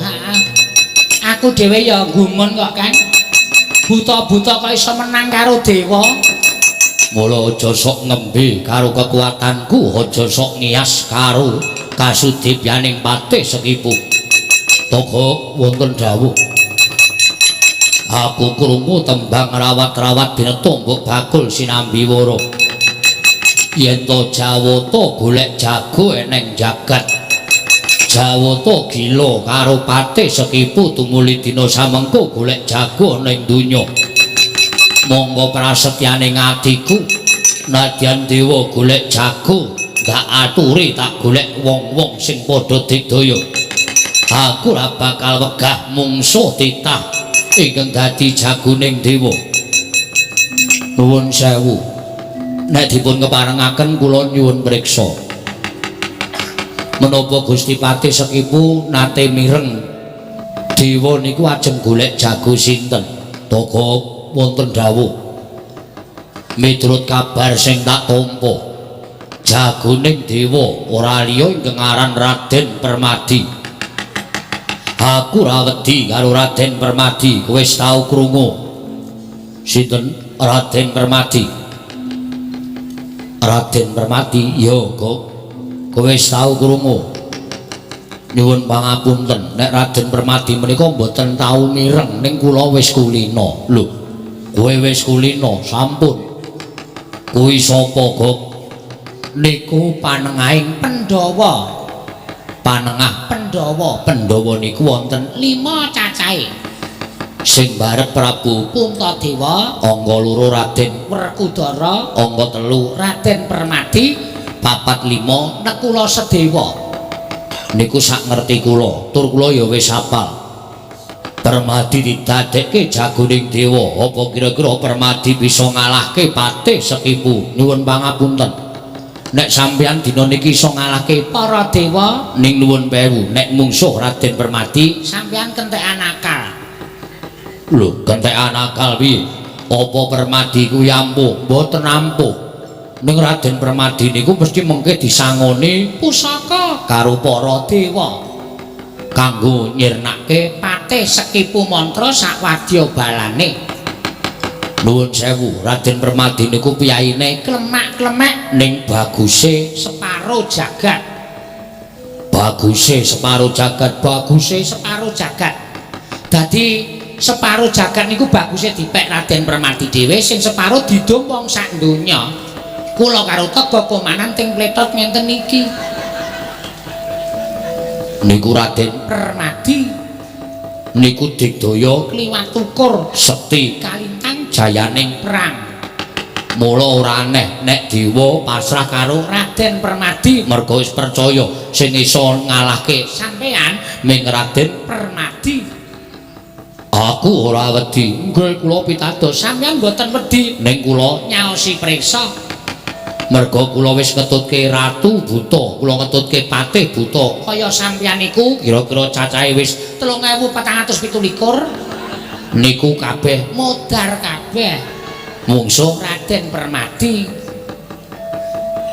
S2: aku dhewe ya gumun kok Kang buta-buta kok iso menang karo dewa
S1: mula aja sok ngembe karo kekuatanku aja sok ngias karo kasudibyaning patih Sekipu toko wonten dawuh aku krungu tembang rawat-rawat binetombok bakul sinambi wara yen to Jawata golek jago eneng jagat Jawata gila karo patih Sekipu tumuli dina samengko golek jago ning donya monggo prasetyaning atiku nadyan dewa golek jago ndak aturi tak golek wong-wong sing padha digdaya aku ora bakal wegah mungsuh titah ingkang dadi jagoning dewa nuwun sewu nek dipun keparengaken kula nyuwun priksa menapa Gusti Patih Sekipu nate mireng dewa niku ajeng golek jago sinten toko wonten dawuh miturut kabar sing tak tampa jagoning dewa ora liya ingkang aran Raden Permadi aku ora wedi karo Raden Permadi kowe wis tau krungu sinten Raden Permadi Raden Permati yo kok kowe wis tau krungu nyuwun pangapunten nek Raden Permati menika mboten tau mireng ning kula wis kulina lho kowe wis kulina sampun kuwi sapa kok niku panengahing Pandhawa panengah Pandhawa niku wonten 5 cacahe sing barep Prabu Puntadewa angka 2 Raden Werkudara angka 3 Raden Permadi 4 5 Nekula Sedewa niku sak ngerti kula tur kula ya wis hafal Permadi didadekke jagoning dewa apa kira-kira Permadi bisa ngalahke Patih Sekipu nyuwun pangapunten nek sampeyan dina niki iso ngalahke para dewa ning nuwun pewu nek mungsuh Raden Permadi sampeyan kentekan akal lho kentekan akal piye Apa Permadi kuwi ampuh? Mboten ampuh. Ning Raden Permadi niku mesti mengke disangoni pusaka karo para dewa kanggo nyirnake patih sekipu mantra sak wadya balane. Nuwun sewu, Raden Permadi niku piyaine klemak-klemek ning baguse separo jagat. Baguse separo jagat, baguse separo jagat. Dadi separo jagat niku baguse dipek Raden Permadi dhewe, sing separo didum wong sak donya. Kula karo tega komanan teng Pletot ngenten niki. Niku Raden Permadi niku digdaya kliwat ukur sekti kalintang jayaning perang. Mula ora aneh nek dewa pasrah karo Raden Permadi merga wis percaya sing iso ngalahke sampean ming Raden Permadi. Aku ora wedi, nggih kula pitados sampean mboten wedi ning kula nyaosi priksa. Merga kula wis ketutke ratu buta, kula ketutke patih buta. Kaya sampeyan niku kira-kira cacahe wis 3417. Niku kabeh modar kabeh. Mungsuh Raden Permadi.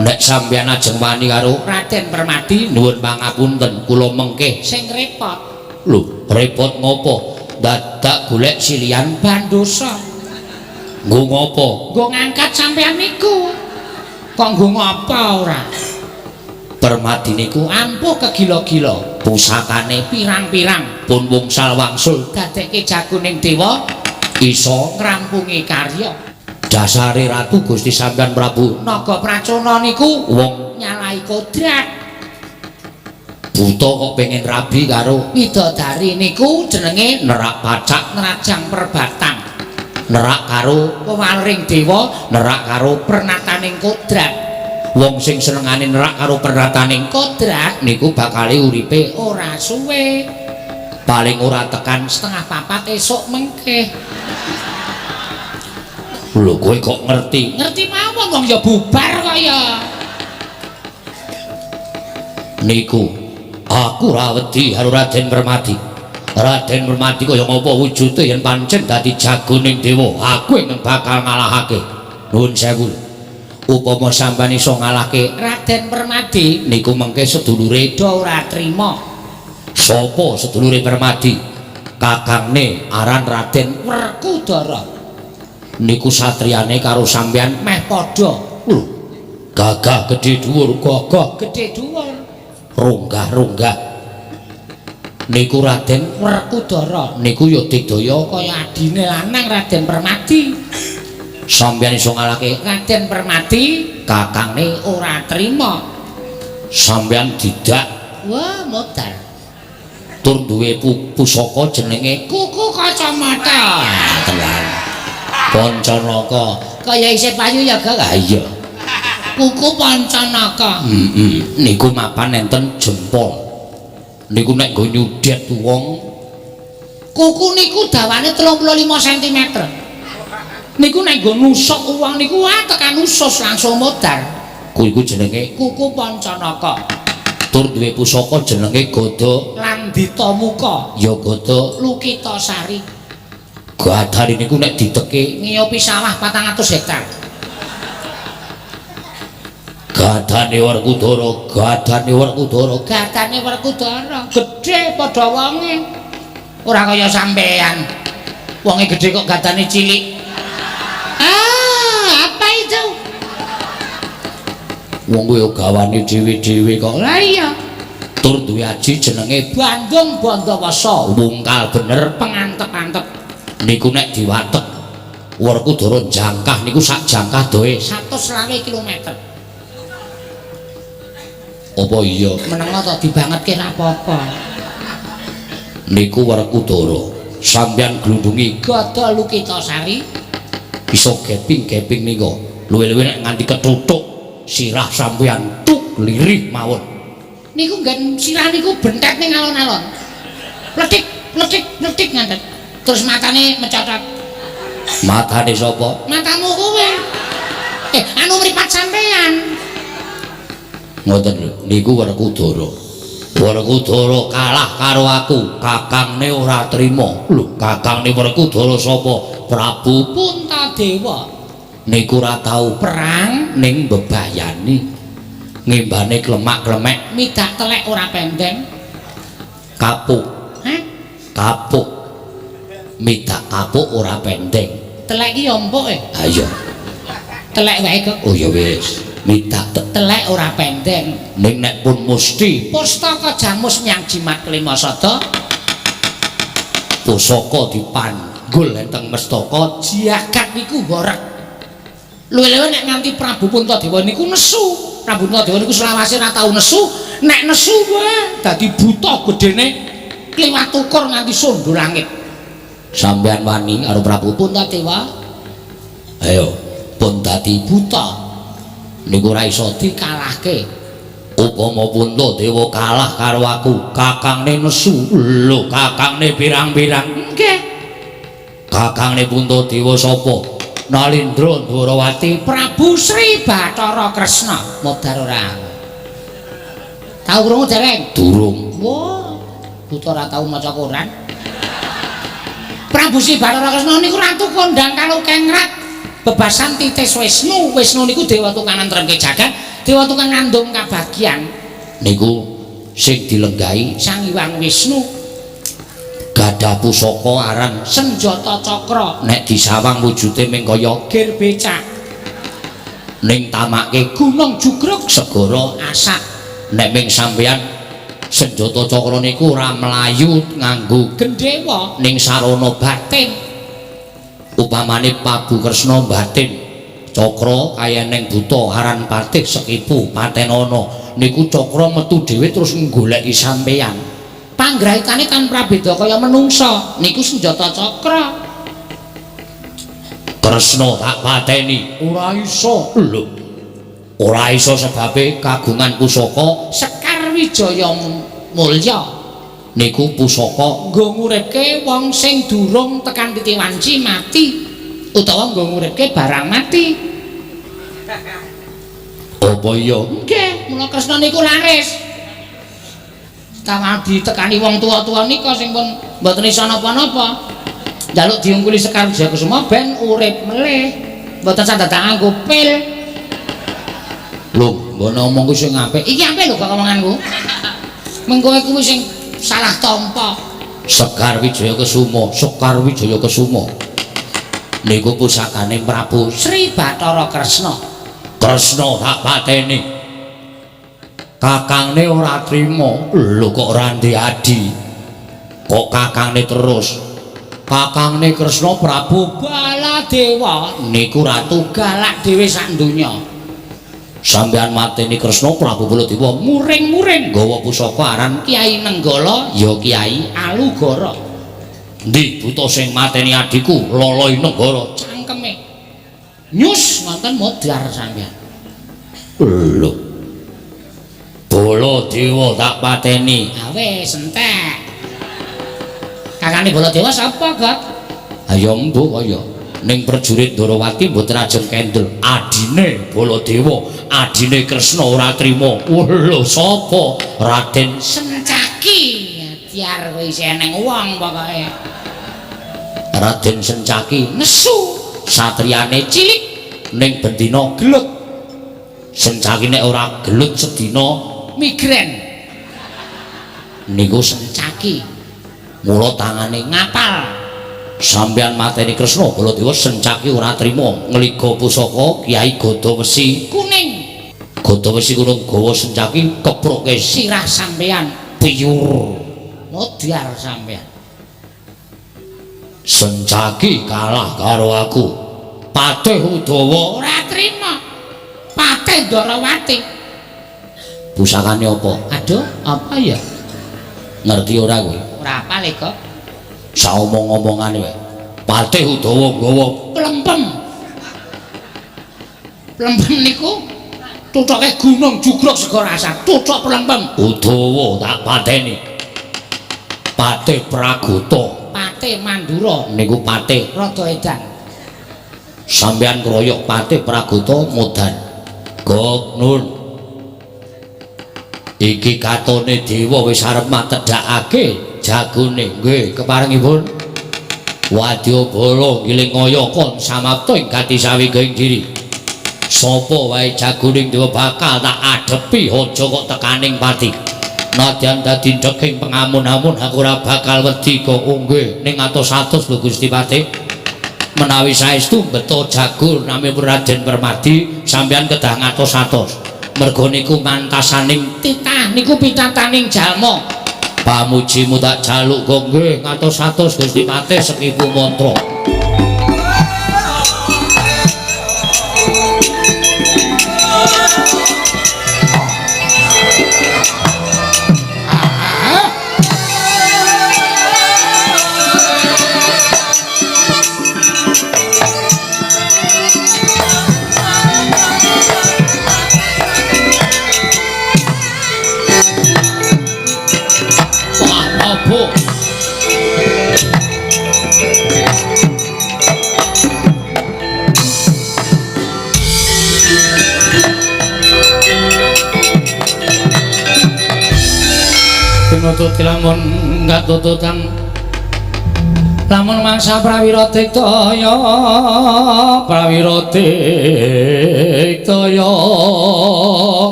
S1: Nek sampeyan ajeng wani karo Raden Permadi, nuwun pangapunten, kula mengke sing repot. Lho, repot ngopo? Dadak golek silian bandosa. Nggo ngopo? Nggo ngangkat sampeyan niku. Kok nggo ngopo ora? Permadi niku ampuh kegila-gila. Pusakane pirang-pirang pun wungsal wangsul dadekke jagoning dewa iso ngrampungi karya. Dasare Ratu Gusti sampeyan Prabu Naga Pracona niku wong nyalahi kodrat. Buta kok pengen rabi karo widodari niku jenenge nerak pacak nerajang perbatang. Nerak karo pewaring dewa, nerak karo pernataning kodrat. Wong sing senengane nerak karo pernataning kodrat niku bakale uripe ora suwe. Paling ora tekan 3:30 esuk mengke. Lho kowe kok ngerti? Ngerti mawon wong ya bubar kok ya. Niku aku ora wedi karo Raden Permadi. Raden Permadi kaya ngapa wujude yen pancen dadi jagoning dewa, aku yang bakal ngalahake. Nuwun sewu. Upama sampeyan iso ngalahke Raden Permadi niku mengke sedulure do ora trima. Sapa sedulure Permadi? Kakangne aran Raden Werkudara. Niku satriyane karo sampeyan meh padha. Lho, gagah gedhe dhuwur, gagah gedhe dhuwur. Ronggah-ronggah. Niku Raden Werkudara niku ya digdaya kaya adine lanang Raden Permadi. Sampeyan iso ngalahke Raden Permadi, kakangne ora trima. Sampeyan didak, wah modar. Tur duwe pusaka jenenge Kuku Kacamata. Tenan. Pancanaka kaya isih payu ya gak? Ha iya. Kuku Pancanaka. Niku mapan enten jempol. Niku nek nggo nyudet wong. Kuku niku dawane 35 cm. Niku nek nggo nusuk wong niku tekan usus langsung modar. Kuwi jenenge Kuku Pancanaka. Tur duwe pusaka jenenge Gada Landita Muka. Ya Gada Lukitasari. Gadane niku nek diteke ngiyopi sawah 400 hektar. Gadane Werkudara, gadane Werkudara, gadane Werkudara. Gedhe padha wonge. Ora kaya sampean. Wonge gedhe kok gadane cilik. Apa itu? Wong kuwi gawane dhewe-dhewe kok. Lah iya. Tur duwe aji jenenge Bandung Bandawasa. Wungkal bener pengantep-antep. Niku nek diwatek Werkudara jangkah niku sak jangkah doe 120 km. Apa iya? Menengo to dibangetke ra apa-apa. Niku Werkudara sampeyan glundungi Gada Lukitasari iso geping-geping nika. Luwe-luwe nek nganti ketutuk sirah sampeyan tuk lirih mawon. Niku nggen sirah niku bentet ning alon-alon. Pletik, pletik, pletik nganten. Terus matane mecotot. Matane sapa? Matamu kowe. Anu mripat sampean. Ngoten lho, niku Werkudara. Werkudara kalah karo aku, kakangne ora trima. Lho, kakangne Werkudara sapa? Prabu
S2: Puntadewa.
S1: Niku ora tau perang ning mbebayani. Ngembane klemak-klemek,
S2: Midak telek ora pendeng.
S1: kapuk.
S2: Hah?
S1: Kapuk. Midak kapuk ora pendeng.
S2: Telek iki ya empuk e.
S1: Ha iya.
S2: Telek wae kok.
S1: Oh ya wis. Midak
S2: Telek ora pendeng.
S1: ning nek pun mesti
S2: Pustaka Jamus nyang jimat kelima sada.
S1: pusaka dipanggul enteng mestaka
S2: Jagat niku borek. Luwe-luwe nek nganti Prabu Puntadewa niku nesu. Prabu Puntadewa niku selawase ora tau nesu. Nek nesu wae dadi buta gedene kliwat ukur nganti sundul langit.
S1: sampean wani karo Prabu
S2: Puntadewa
S1: ayo pun dadi
S2: buta
S1: niku ora iso
S2: dikalahke.
S1: upama Puntadewa kalah karo aku kakangne nesu lho kakangne pirang-pirang
S2: Nggih.
S1: kakangne Puntadewa sapa Nalindra Dwarawati
S2: Prabu Sri Bathara Kresna modar ora. Tau krungu dereng?
S1: durung
S2: Wah, buta ora tau maca Quran. Prabu Sri Bathara Kresna niku ratu kondang karo Kengrat. Bebasan titis Wisnu. Wisnu niku dewa tukang nentremke jagat, dewa tukang ngandung kabagyan.
S1: niku sing dilenggahi
S2: Sang Hyang Wisnu
S1: gadah pusaka aran
S2: senjata cakra
S1: nek disawang wujude ming kaya
S2: gir becak
S1: ning tamake
S2: gunung jugruk
S1: segara
S2: asak.
S1: nek ming sampeyan senjata cakra niku ora mlayu nganggo
S2: Gendhewa
S1: ning sarana batin upamane Prabu Kresna batin cakra kaya ning buta aran patih sekipu patenana niku cakra metu dhewe terus nggoleki sampeyan
S2: panggrahitane tanpa beda kaya menungsa niku senjata cakra.
S1: Kresna tak pateni ora iso lho ora iso sebabe kagungan pusaka
S2: Sekar Wijaya Mulya
S1: niku pusaka
S2: nggo nguripke wong sing durung tekan titik wanci mati utawa nggo nguripke barang mati.
S1: apa iya
S2: Nggih, mula Kresna niku laris. Tawang ditekani wong tua-tua nika sing pun mboten iso napa-napa. Njaluk diungkuli Sekar Wijaya Kusuma ben urip melih. Mboten sandadak nganggo pil.
S1: lho mbok ngomong ku sing apik
S2: Iki apik lho kok omonganku. Mengko kuwi sing salah tampa.
S1: Sekar Wijaya Kusuma Sekar Wijaya Kusuma niku pusakane Prabu
S2: Sri Bathara Kresna.
S1: Kresna tak pateni kakangne ora trima lho kok ora adi kok kakangne terus kakangne Kresna Prabu
S2: Baladewa
S1: niku ratu
S2: galak dhewe sak donya.
S1: sampeyan mateni Kresna Prabu Baladewa
S2: Muring-muring
S1: nggawa pusaka aran
S2: Kiai Nenggala
S1: ya Kiai
S2: Alugara.
S1: ndi buta sing mateni adiku Lolo Nenggala
S2: Cangkeme nyus ngoten modar sampeyan.
S1: lho Baladewa tak pateni
S2: Ha wis entek. Kakane Baladewa sapa, Gat?
S1: ayo mbok kaya ning prajurit Dwarawati mboten ajeng kendel adine Baladewa adine Kresna ora trima lho sapa Raden
S2: Sencaki. Tiar kowe isih eneng wong pokoke.
S1: Raden Sencaki
S2: Nesu
S1: satriyane cilik ning bendina gelut Sencaki nek ora gelut sedina
S2: migren.
S1: niku
S2: Sencaki
S1: mula tangane
S2: ngapal.
S1: sampeyan mateni Kresna Baladewa Sencaki ora trima ngliga pusaka Kiai Gadawesi
S2: Kuning
S1: Gadawesi kuno gawa Sencaki keproke
S2: sirah sampeyan.
S1: piyur
S2: Modar sampeyan.
S1: Sencaki kalah karo aku Patih Udawa
S2: Ora trima. Patih Dwarawati.
S1: pusakane apa
S2: Aduh, apa ya?
S1: ngerti ora kowe
S2: Ora apal kok.
S1: saomong-omongane wae Patih Udawa nggawa
S2: Plempem. Plempem niku tutuke gunung jugruk segara asap. Tutuk plempem.
S1: Udawa tak pateni Patih Pragata
S2: Patih Mandura
S1: niku Patih
S2: rada edan.
S1: sampeyan kroyok Patih Pragata mudan Gok Nun Iki katone dewa wis arep matedhakake jagone nggih keparengipun Wadyabala Gilingaya kon samapta ing gati sawigaing diri sapa wae jagoning dewa bakal tak adepi aja kok tekaning pati nadyan dadi ndheking pengamun-amun aku ora bakal wedi kok nggih ning atos-atos lho Gusti Patih menawi saestu beto jagur nami Raden Permadi sampeyan kedah ngatos-atos mergo niku mantasaning titah niku pitataning jalma pamujimu tak jaluk kok nggih ngatos-atos Gusti Patih sekipu mantra nutut lamun enggak tututan lamun mangsa prawira diktaya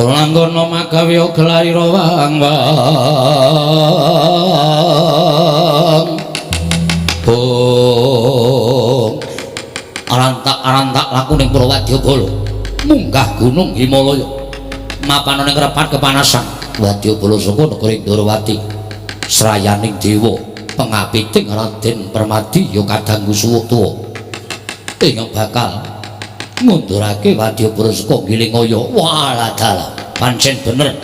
S1: Langgana magawe gelarira wang-wang arantak laku ning Para Wadyabala munggah gunung Himalaya mapan ning repat kepanasan Wadyabala saka negara Indrawati srayaning dewa pengapiting Raden Permadi ya kadangku suwuk tuwa ingkang bakal ngundurake Wadyabala saka Gilingaya walah dalah pancen bener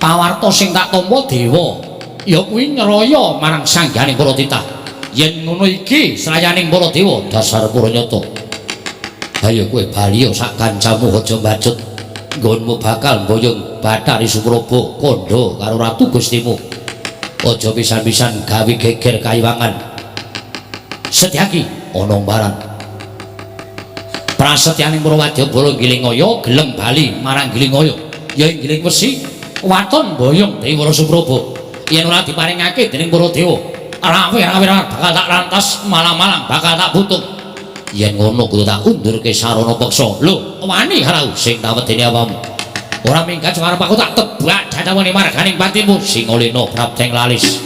S1: pawarta sing tak tampa dewa ya kuwi nyeraya marang sangganing para titah yen ngono iki srayaning para dewa dasar Puranyata ayo kowe bali sak kancamu aja mbajut nggonmu bakal mboyong Bathari Supraba kandha karo Ratu Gustimu aja pisan-pisan gawe geger kayiwangan Setyaki ana mbaran prasetyaning Para Wadyabala Gilingaya gelem bali marang Gilingaya ya ing Giling Wesi waton mboyong Dewa Supraba yen ora diparingake dening para dewa rawe-rawe bakal tak rantas malang-malang bakal tak butuh yen ngono kudu tak undurke sarana peksa lho wani harau sing tawedene awamu ora minggat arep aku tak tebak dadawene marganing patimu Singalena Prapteng Lalis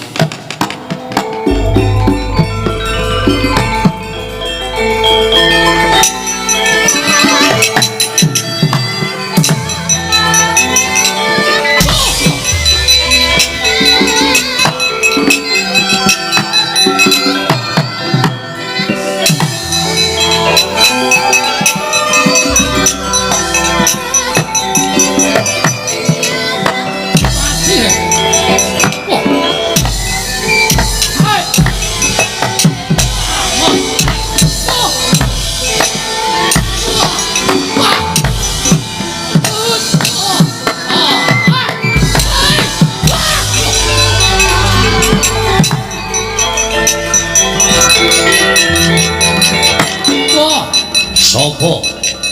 S1: Sopo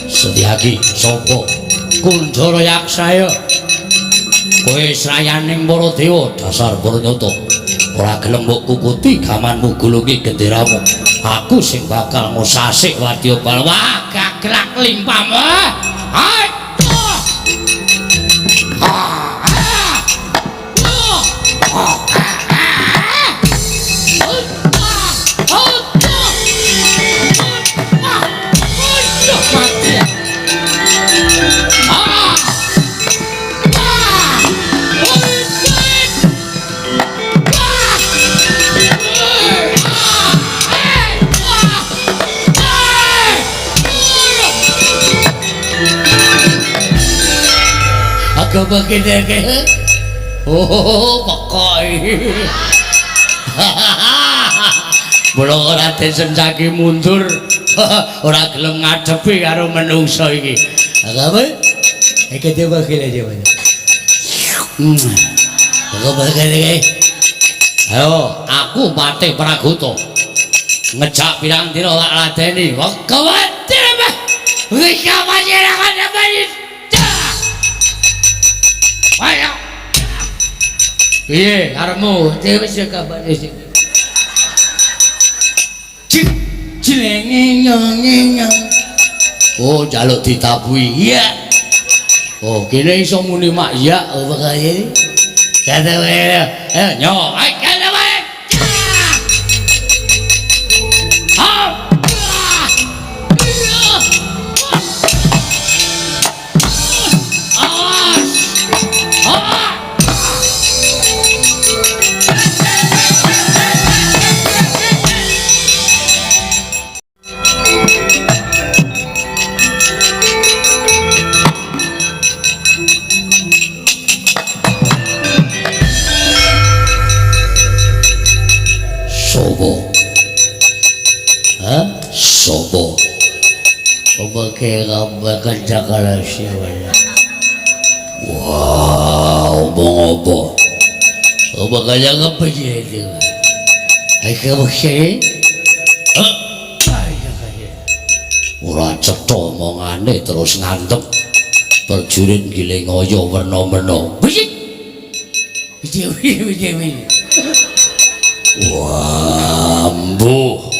S1: Setyaki sopo Kunjara Yaksaya kowe srayaning para dewa dasar Puranyata ora gelem mbok kukuti gamanmu gulungi genderamu aku sing bakal ngosasik Wadyabala wah gaglak limpamu hai begini pokoknya mula Raden Setyaki mundur ora gelem ngadepi karo menungso iki apa iki coba kene coba coba kene ayo aku Patih Pragoto ngejak pirang dina tak ladeni wong kuwatir mah wis kapanjenengan apa iki ayo piye karepmu wis kabare sik jenenge oh jaluk ditabui iya oh kene iso muni mak iya apa kaya kata wae nyo kata wae sopo apa kira bakal jakala siapa wow omong apa kaya ngapa jadi ay kamu sih ora cetha omongane terus ngantem perjurin giling ngoyo werna-werna bisik wah mbuh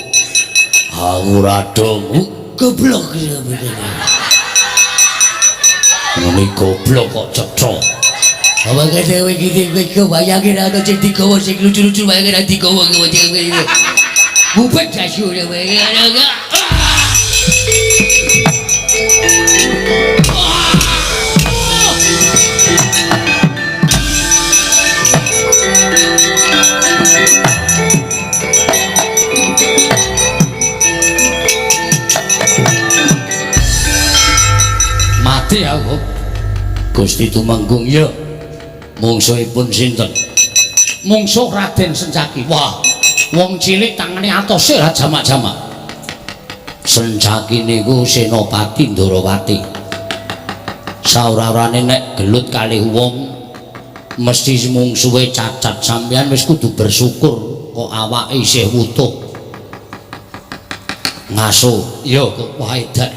S1: aku radong goblok ini goblok kok cetha apa kata begini kowe bayangin ada sing digawa sing lucu-lucu bayangin ada digawa bubet jasu ya bayangin aku Gusti Tumenggung ya mungsuhipun sinten mungsuh Raden Sencaki wah wong cilik tangane atose ra jamak-jamak Sencaki niku senopati Ndorowati saurarane nek gelut kalih wong mesti mungsuhe cacat sampeyan wis kudu bersyukur kok awake isih wutuh ngaso ya kok waedan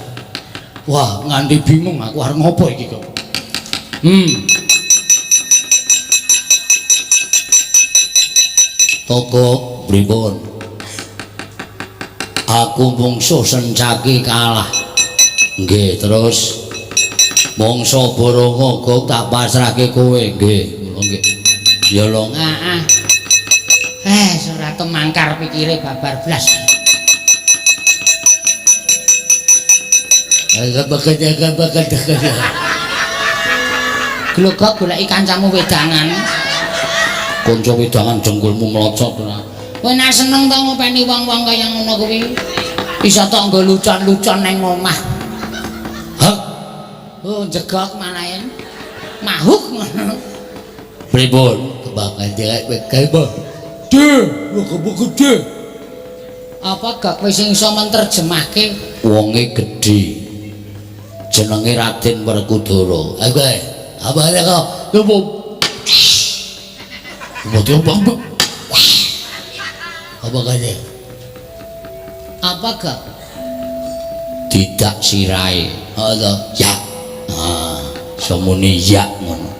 S1: wah nganti bingung aku arep ngopo iki kok toko pripun aku mungsuh Sencaki kalah nggih terus mangsa Baronga kok tak pasrahke kowe nggih nggih ya lho
S2: ora temangkar pikire babar blas
S1: agak
S2: glogok goleki kancamu wedangan
S1: kanca wedangan jengkulmu mlocot
S2: kowe nek seneng to ngopeni wong-wong kaya ngono kuwi iso tok nggo lucon-lucon ning omah
S1: hah
S2: oh jegok manayen mahuk ngono
S1: pripun kebakan dhek kae bah gede
S2: apa gak kowe sing iso menterjemahke
S1: wonge gedhe jenenge Raden Werkudara. Ayo kae. Apa ya kok? Coba. Coba. Apa kae?
S2: Apa gak?
S1: Tidak sirai. Ada ya. Ah, semuni ya ngono.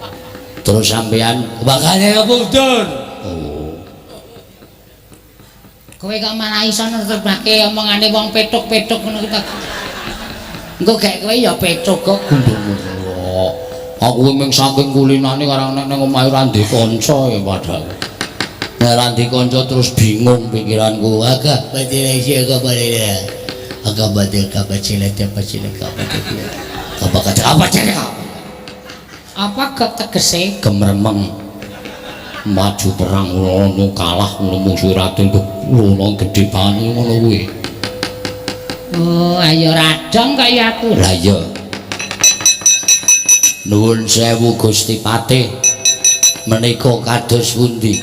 S1: Terus sampean makane apa, Don? Oh.
S2: Kowe kok malah iso nerjemahke omongane wong petuk-petuk ngono kita. Engko gek kowe ya petuk kok gundul.
S1: Aku mung saking kulinane karo nek nang omahe ora ndek kanca ya padahal. Nek ora ndek kanca terus bingung pikiranku. Agak badhe iki kok badhe. Agak badhe kapacile apa kata apa cek?
S2: Apa gak tegese
S1: gemremeng maju perang ngono kalah ngono musuh Raden ngono gedhe banget ngono kuwi.
S2: Oh, ayo radong kaya aku.
S1: Lah iya. Nuwun sewu Gusti Patih. Menika kados pundi?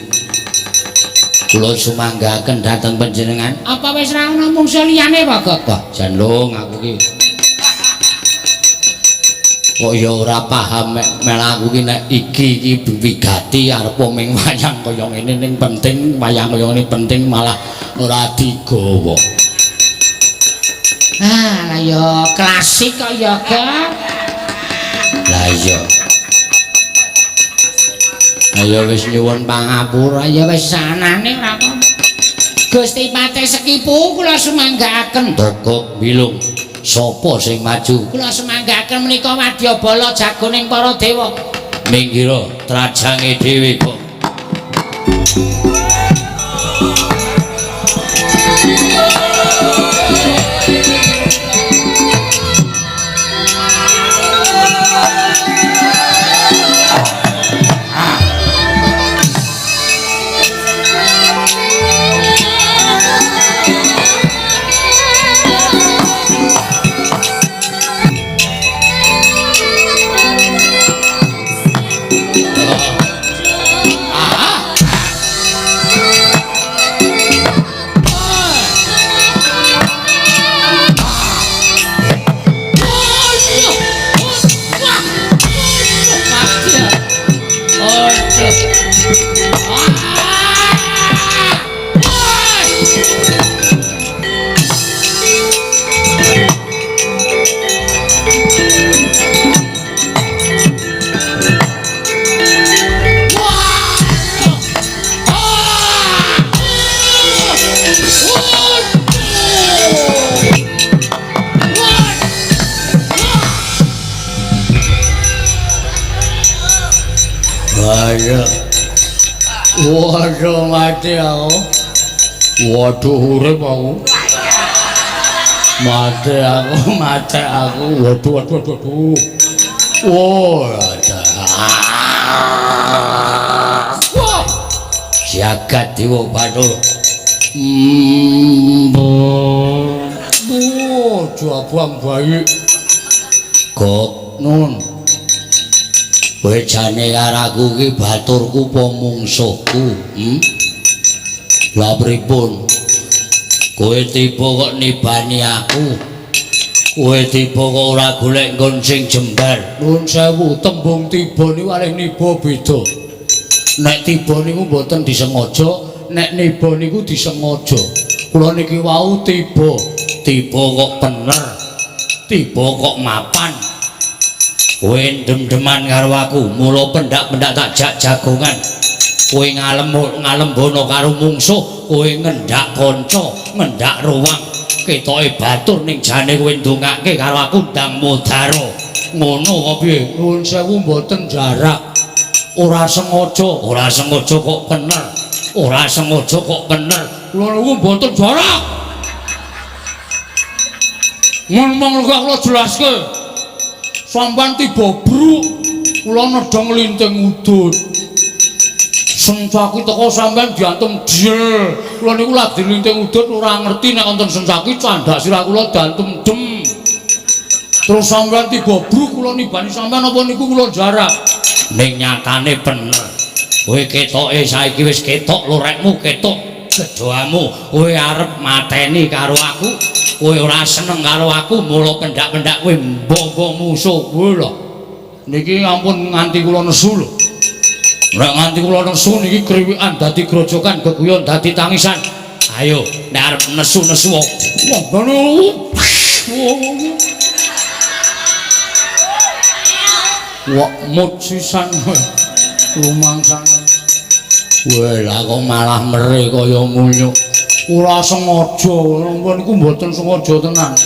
S1: Kula sumanggaken dhateng panjenengan.
S2: Apa wis ra ana mungsuh liyane apa, Gok?
S1: Wah, jan lung aku ki. kok ya ora paham melaku ki nek iki wigati arep ming wayang kaya ngene ning penting wayang kaya ngene penting malah ora digawa.
S2: Lah ya klasik kok ya, Kang.
S1: Lah iya. Ayo wis nyuwun pangapura
S2: Ya wis sanane ora apa. Gusti Patih Sekipu kula sumanggaaken.
S1: Tokok bilung sapa sing maju
S2: Kula sumanggaaken menika wadyabala jagoning para dewa.
S1: minggir trajange dhewe kok. Waduh mati aku. Waduh urip aku. Mati aku. Waduh. Oh, ada. Jagat Dewa Bathara. Jabang bayi. Kok nun. Kowe jane karo aku ki baturku apa mungsuhku? Lah pripun? Kowe tiba kok nibani aku. Kowe tiba kok ora golek nggon sing jembar. Nuwun sewu, tembung tiba niku kalih niba beda. Nek tiba niku mboten disengaja, nek niba niku disengaja. Kula niki wau tiba kok bener. Tiba kok mapan. Kowe dem-deman karo aku, mula pendak-pendak tak jak jagongan. Kowe ngalembono karo mungsuh, kowe ngendak kanca, ngendak ruwang. Ketoke batur ning jane kowe ndongake karo aku ndang modaro. Ngono kok piye? Nuwun sewu mboten jarak. Ora sengaja kok bener. Ora sengaja kok bener. Kula niku mboten jarak. Ngomong kula jelaske. Sampan tiba bruk, kula nedha nglinting udut. Sencaki teko sampean diantem diel. Kula niku lagi nglinting udut ora ngerti nek wonten sencaki candhak sirah kula diantem dem. Terus sampean tiba bruk kula nibani sampean apa niku kula jarak. Ning nyatane bener. Kowe ketoke saiki wis ketok lorekmu ketok gedhoamu. Kowe arep mateni karo aku. Kowe ora seneng karo aku mula pendak-pendak kowe mbombo musuh kowe lho. Niki ampun nganti kula nesu lho. Nek nganti kula nesu niki kriwikan dadi grojokan geguyon dadi tangisan. Ayo nek arep nesu-nesu wak mut sisan lumangsan. Wah lah kok malah mere kaya munyuk. Ora sengaja, napa niku mboten sengaja tenan.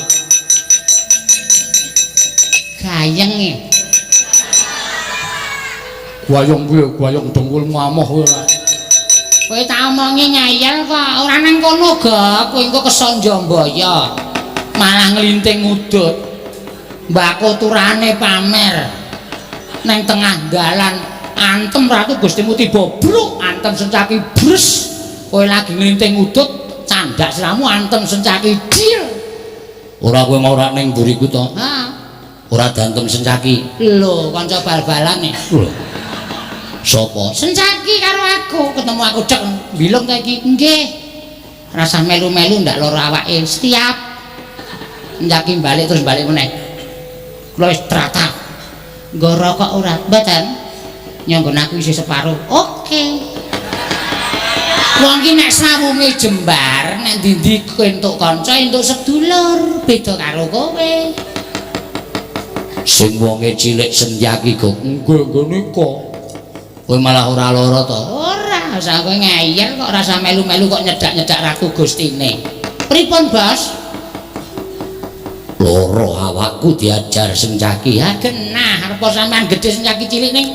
S2: Gayeng e.
S1: Gwayong piye? Gwayong dengkulmu amoh kowe ora.
S2: Kowe tak omongi ngayal kok, ora nang kono ga, kowe engko kesonjo mbaya. Malah nglinting udut. Mbako turane pamer. Nang tengah dalan antem ratu Gustimu tiba bruk, antem sencaki bres. Kowe lagi nglinting udut candak siramu antem sencaki dil.
S1: Ora kowe mau ora ning mburiku to?
S2: Ha.
S1: Ora dantem sencaki.
S2: Lho, kanca bal-balane.
S1: Lho. Sopo?
S2: Sencaki karo aku, ketemu aku cek bilung ta iki. Nggih. Rasa melu-melu ndak lara awake. Setiap njaki balik terus balik meneh. Kula wis trata. nggo rokok ora mboten nyanggon aku isih separuh oke wong ki nek sawunge jembar nek ndi-ndi entuk kanca entuk sedulur beda karo kowe
S1: sing wonge cilik senjaki kok nggo nika kowe malah ora lara to
S2: ora usah kowe ngeyel kok rasa melu-melu kok nyedak-nyedak ratu Gustine pripun bos
S1: loro awakku diajar senjaki
S2: ya genah arep sampean gedhe senjaki cilik ning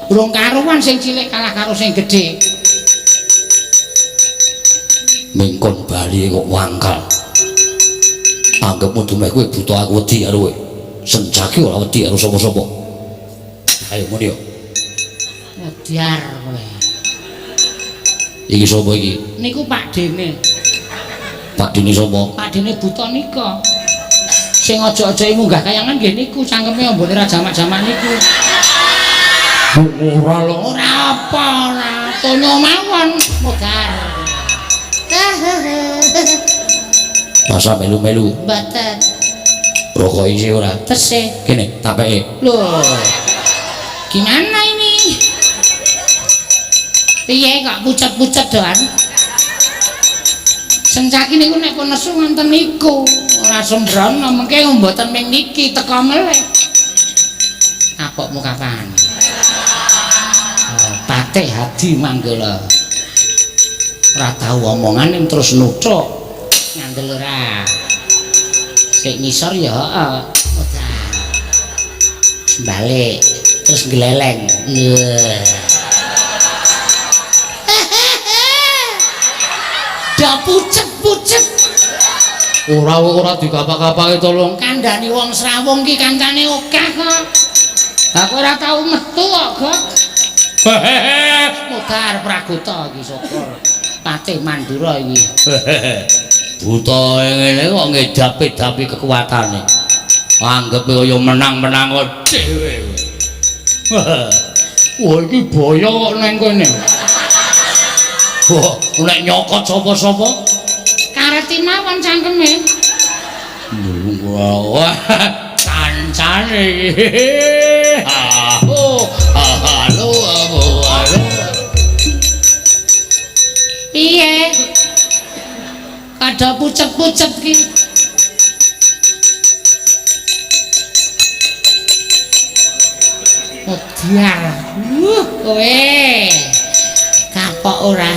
S2: durung karuan sing cilik kalah karo sing gedhe
S1: mingkon bali kok wangkal anggapmu dumeh kowe buta aku wedi karo kowe senjaki ora wedi karo sapa-sapa ayo muni yo
S2: Wediar kowe
S1: iki sapa iki
S2: niku Pak Dene
S1: Pak Dene sapa
S2: Pak Dene buta nika sing aja-aja munggah kayangan nggih niku cangkeme ambone ra jamak-jamak niku
S1: ora lho
S2: ora apa ora tono mawon modar
S1: masa melu-melu
S2: mboten
S1: rokok isi ora
S2: tesih
S1: kene tapeke
S2: loh gimana ini piye kok pucet-pucet doan senjaki niku nek pun nesu wonten niku ora sembrono mengke mboten ming niki teka meleh apokmu kapan Patih Hadi Manggala ora tau omongan ning terus nuthuk ngandel ora sik ngisor ya heeh balik terus geleleng dah pucet-pucet ora dikapak-kapake tolong kandhani wong Srawung ki kancane akeh kok lah kowe ora tau metu kok Gok Mudar Praguta iki syukur Patih Mandura iki
S1: buta ngene kok ngedapi-dapi kekuatane anggap kaya menang-menang kok dhewe
S2: wah iki boyo kok nang kene
S1: wah nek nyokot sapa-sapa
S2: kareti mawon cangkeme
S1: wah kancane halo
S2: piye kada pucet-pucet ki Modiar kowe kapok ora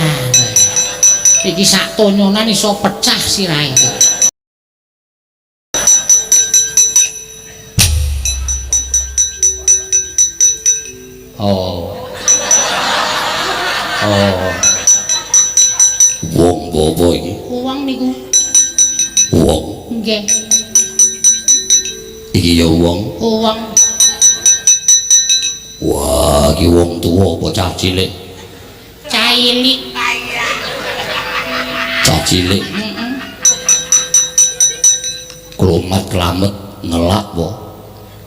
S2: iki sak tonyonan iso pecah sirahe
S1: oh wong apa iki
S2: wong niku
S1: wong
S2: nggih
S1: iki ya wong
S2: wong
S1: wah iki wong tuwa apa cah cilik
S2: cilik
S1: cah cilik klomat klamet ngelak po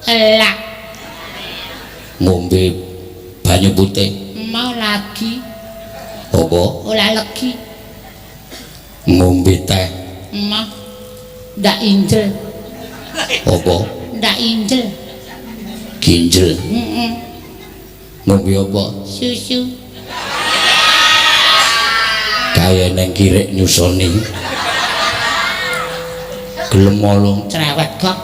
S2: elak
S1: ngombe banyu putih
S2: mau lagi
S1: apa
S2: ora legi
S1: ngombe teh
S2: mah ndak injel
S1: apa
S2: ndak injel
S1: ginjel ngombe apa
S2: susu
S1: kaya neng kirek nyusoni gelem molong
S2: cerewet kok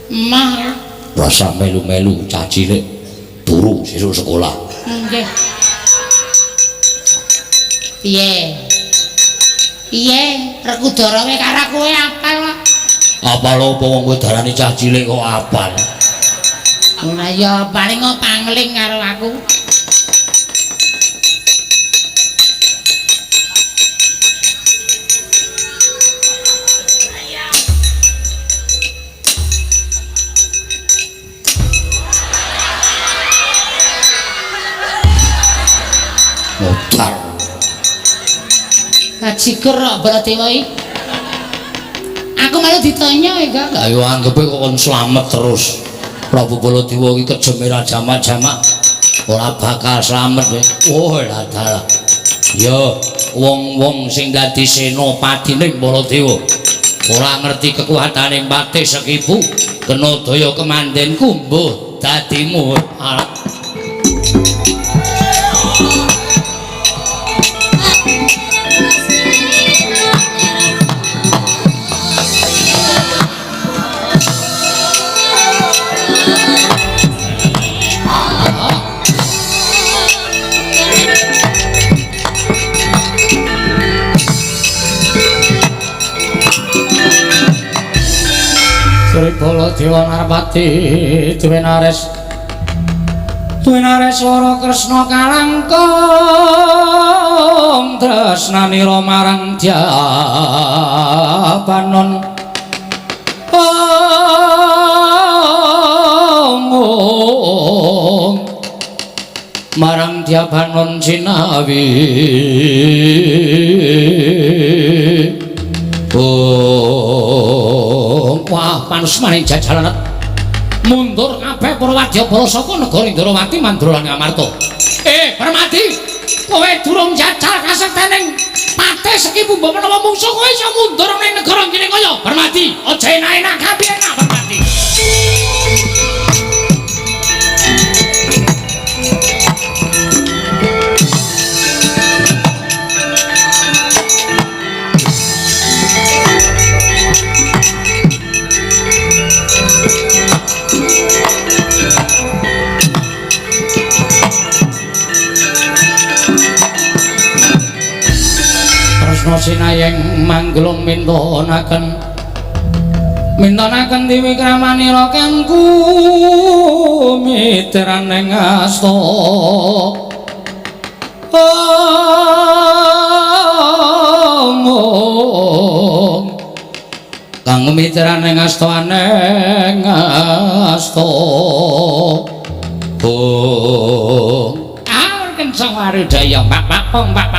S2: mah
S1: rasa melu-melu cah cilik turu sesuk sekolah
S2: nggih piye piye Rekudara kowe karo kowe apal kok
S1: apal apa wong kowe darani cah cilik kok apal
S2: ora ya paling kok pangling karo aku
S1: modar
S2: kajiger kok berarti wae aku malah ditanya ya Kak
S1: ayo anggepe kok kon slamet terus Prabu Baladewa iki kejeme ra jamak-jamak ora bakal slamet oh lah dalah ya wong-wong sing dadi senopatine Baladewa ora ngerti kekuatane Patih Sekibu kena daya kemandenku mbuh dadi murid. Bala Dewa Narpati duwe nares swara Kresna kalangkung tresnanira marang Jabanon marang Jabanon sinawi wah panusmaning jajalan mundur kabeh para wadyabala saka negara Indrawati Mandura lan Ngamarta. Permati, kowe durung jajal kasektening patih sekipu mbok menawa mungsuh kowe iso mundur ning negara kene kaya Permati. Aja enak-enak kabeh enak Permati. Sinayeng manggulung mintonaken diwikramanira kangku mitraning asta kanggo mitraning asta aneng asta kencang warudaya pak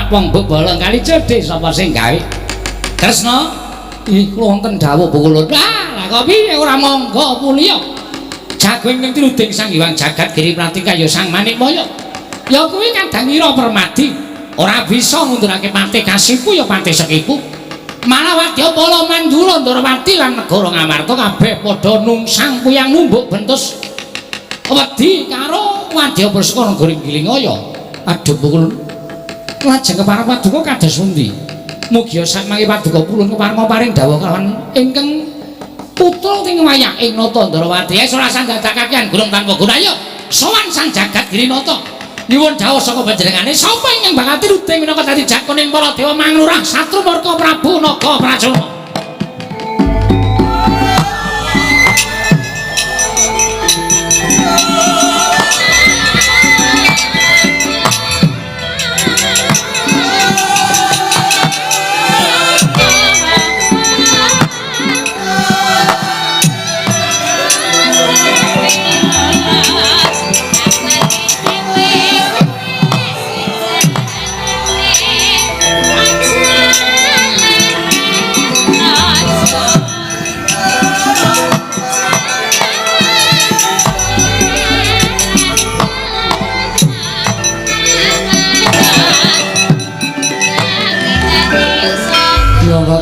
S1: pong bolong kali cedhek sapa sing gawe Kresna iku wonten dawuh Pukulun lah kok piye ora monggo mulya jagung ning truding Sang Hyang Jagat Giri Pratika ya Sang Manikmaya ya kuwi kadangira Permadi ora bisa ngundurake patih Kasipu ya patih Sekipu malah Wadyabala Mandura Ndrawati lan negara Ngamarta kabeh padha nungsang kuyang numbuk bentus wedi karo Wadyabala saka negara Gilingaya. Aduh Pukulun lajeng kepareng paduka kados pundi mugi sakmangke paduka pulun kepareng paring dawuh kalawan ingkang putra ing wayah ing nata Ndrawati ora sandhakaken gurung tanpa guna ya sowan Sang Jagat Girinata nyuwun dawuh saka panjenengane sapa ingkang bakal tiruting minangka dadi jakoning para dewa manglurah Satrumarka Prabu Nagaprajana.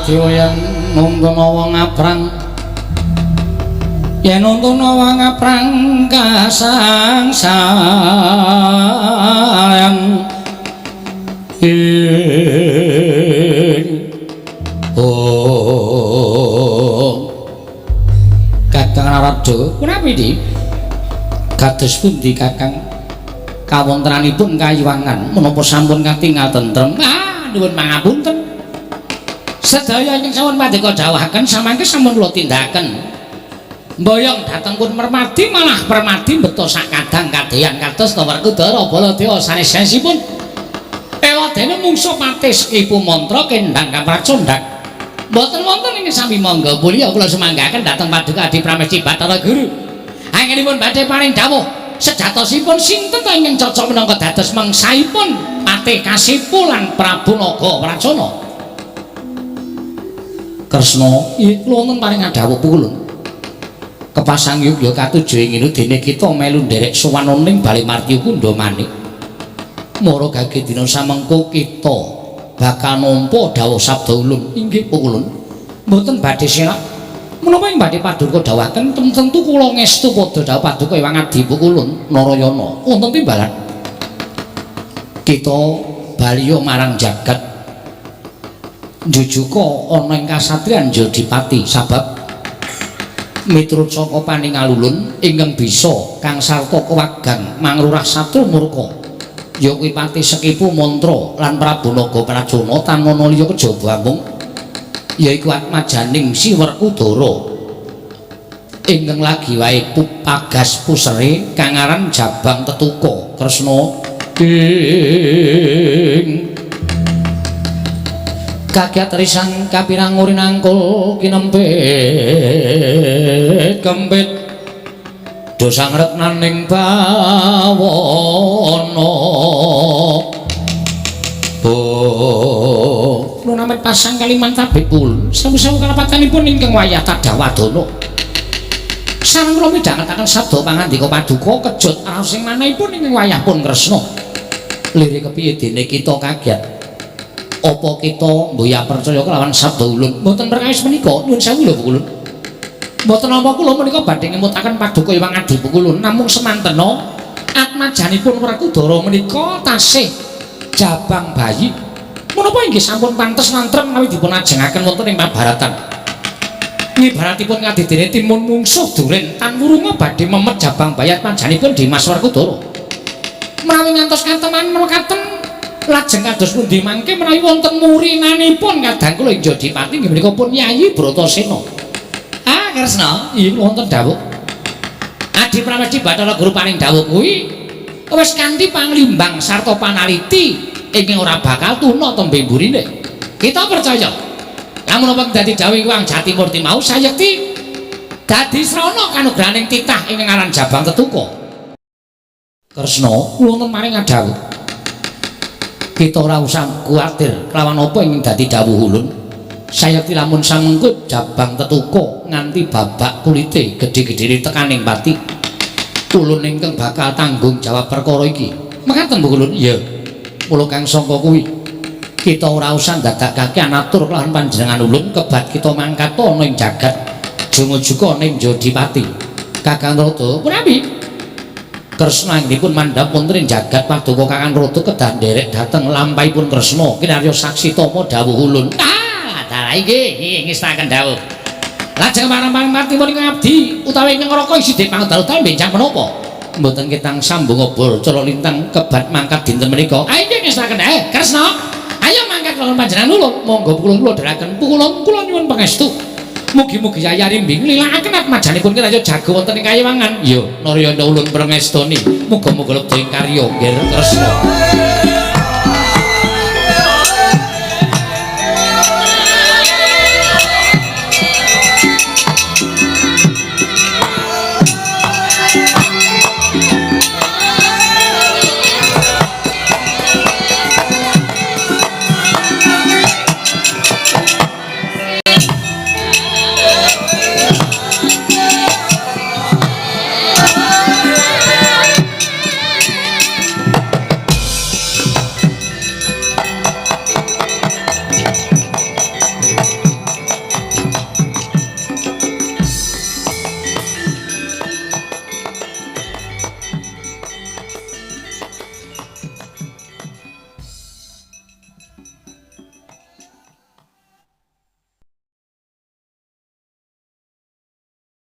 S1: Dewa yen nuntun wong ngaprang kasangsayan Kakang Narada punapa iki kados pundi Kakang kawontenanipun kayuwangan menapa sampun katingal tentrem nuwun pangapunten sedaya ingkang sampun paduka dawuhaken samangke sampun kula tindakaken mboyong dhateng pun Permadi malah Permadi beto sak kadang kadeyan kados Werkudara Baladewa sanesipun ewadene mungsuh patih Sekipu mantra kendhang kapracondhak mboten wonten ing sami mangga mulya kula semanggaken dhateng paduka Adi Pramesti Bathara Guru anggenipun badhe paring dawuh sejatosipun sinten ta ingkang cocok menangka dados mangsaipun Patih Kasipu lan Prabu Nagaprajana. Kresna iku wonten paring dawuh Pukulun kepasang yugya katujuh inginu dene kita melu nderek sowan ning Bali Marti Kunda Manik mara gage dina samengko kita bakal nampa dawuh sabda ulun inggih Pukulun mboten badhe selak
S2: Menapa ing badhe paduka dawuhaken tentu kula ngestu padha dawuh paduka Hyang Adi Pukulun Narayana wonten timbalan. Kita baliya marang jagat njujuka ana ing kasatriyan Jodipati sabab miturut saka paningalulun ingkang bisa kang sarta kewagang mangrurah satru murka ya kuwi pati sekipu mantra lan Prabu Naga Prajana tanana liya kejaba amung yaiku Atmajaning Siwerkudara ingkang lagi wae pagas pusere kang aran Jabang Tetuka Kresna ing kagiat risang kapirang uri nangkul kinempit kempit dosang retnaning bawana kula namit pasang kaliman tabipul sawu-sawu kalapatanipun ingkang wayah Tadawadana sareng kula midhangetaken sabda pangandika paduka kejut raos sing manahipun ingkang wayah pun Kresna lirik kepiye dene kita kagiat apa kita mboya percaya kelawan sabda ulun mboten perkawis menika nyuwun sewu lho Pukulun mboten napa kula menika badhe ngemutaken paduka Hyang Adi Pukulun namung semantena atmajanipun Werkudara menika tasih jabang bayi menapa inggih sampun pantes nantrem menawi dipun ajengaken wonten ing Mahabharatan ngibaratipun kadidene timun mungsuh duren tan wurunga badhe memet jabang bayi atmajanipun Dimas Werkudara menawi ngantos kateman mekaten lajeng kados pundi mangke menawi wonten muringanipun kadang kula ing Jodipati nggih menika pun Yayi Bratasena. Ah Kresna, iya wonten dawuh. Adi Pramesti Bathara Guru paring dawuh kuwi wis kanthi panglimbang sarta panaliti ingkang ora bakal tuna tembe mburine. Kita percaya. Lamun apa dadi dawuh Hyang Jatimurti mau sayekti dadi srana kanugrahaning titah ingkang aran Jabang Tetuka. Kresna, kula wonten maring dawuh. Kita ora usah kuwatir kelawan apa ingkang dadi dawuh ulun sayekti lamun sang mengkut Jabang Tetuka nganti babak kulite gedhe-gedhene tekaning pati ulun ingkang bakal tanggung jawab perkara iki mekaten Bu Ulun iya mula kang sangka kuwi kita ora usah ndadekake anatur kelawan panjenengan ulun kebat kita mangkat ana ing jagat jumujuga ning Jodipati Kakang Rada punapi Kresna inggihipun mandhap wonten ing jagat paduka Kakang Rada kedah nderek dhateng lampahipun Kresna kinarya saksi tama dawuh ulun. Ah, dalah inggih ngestaken dawuh. Lajeng marang martipun ingkang abdi utawi ingkang ngraka isi dek pangdalutan benjang menapa? Mboten ketang sambung obor cala lintang kebat mangkat dinten menika. Ah inggih ngestaken Kresna. Ayo mangkat kelawan panjenengan ulun. Monggo pukulun kula dheraken pukulun kula nyuwun pangestu. Mugi-mugi Yaya Rimbing lilakaken atmajanipun kiraya jaga wonten ing kayewangan. Ya, Narayana ulun prengestoni. Muga-muga lebet ing karya nggih Kresna.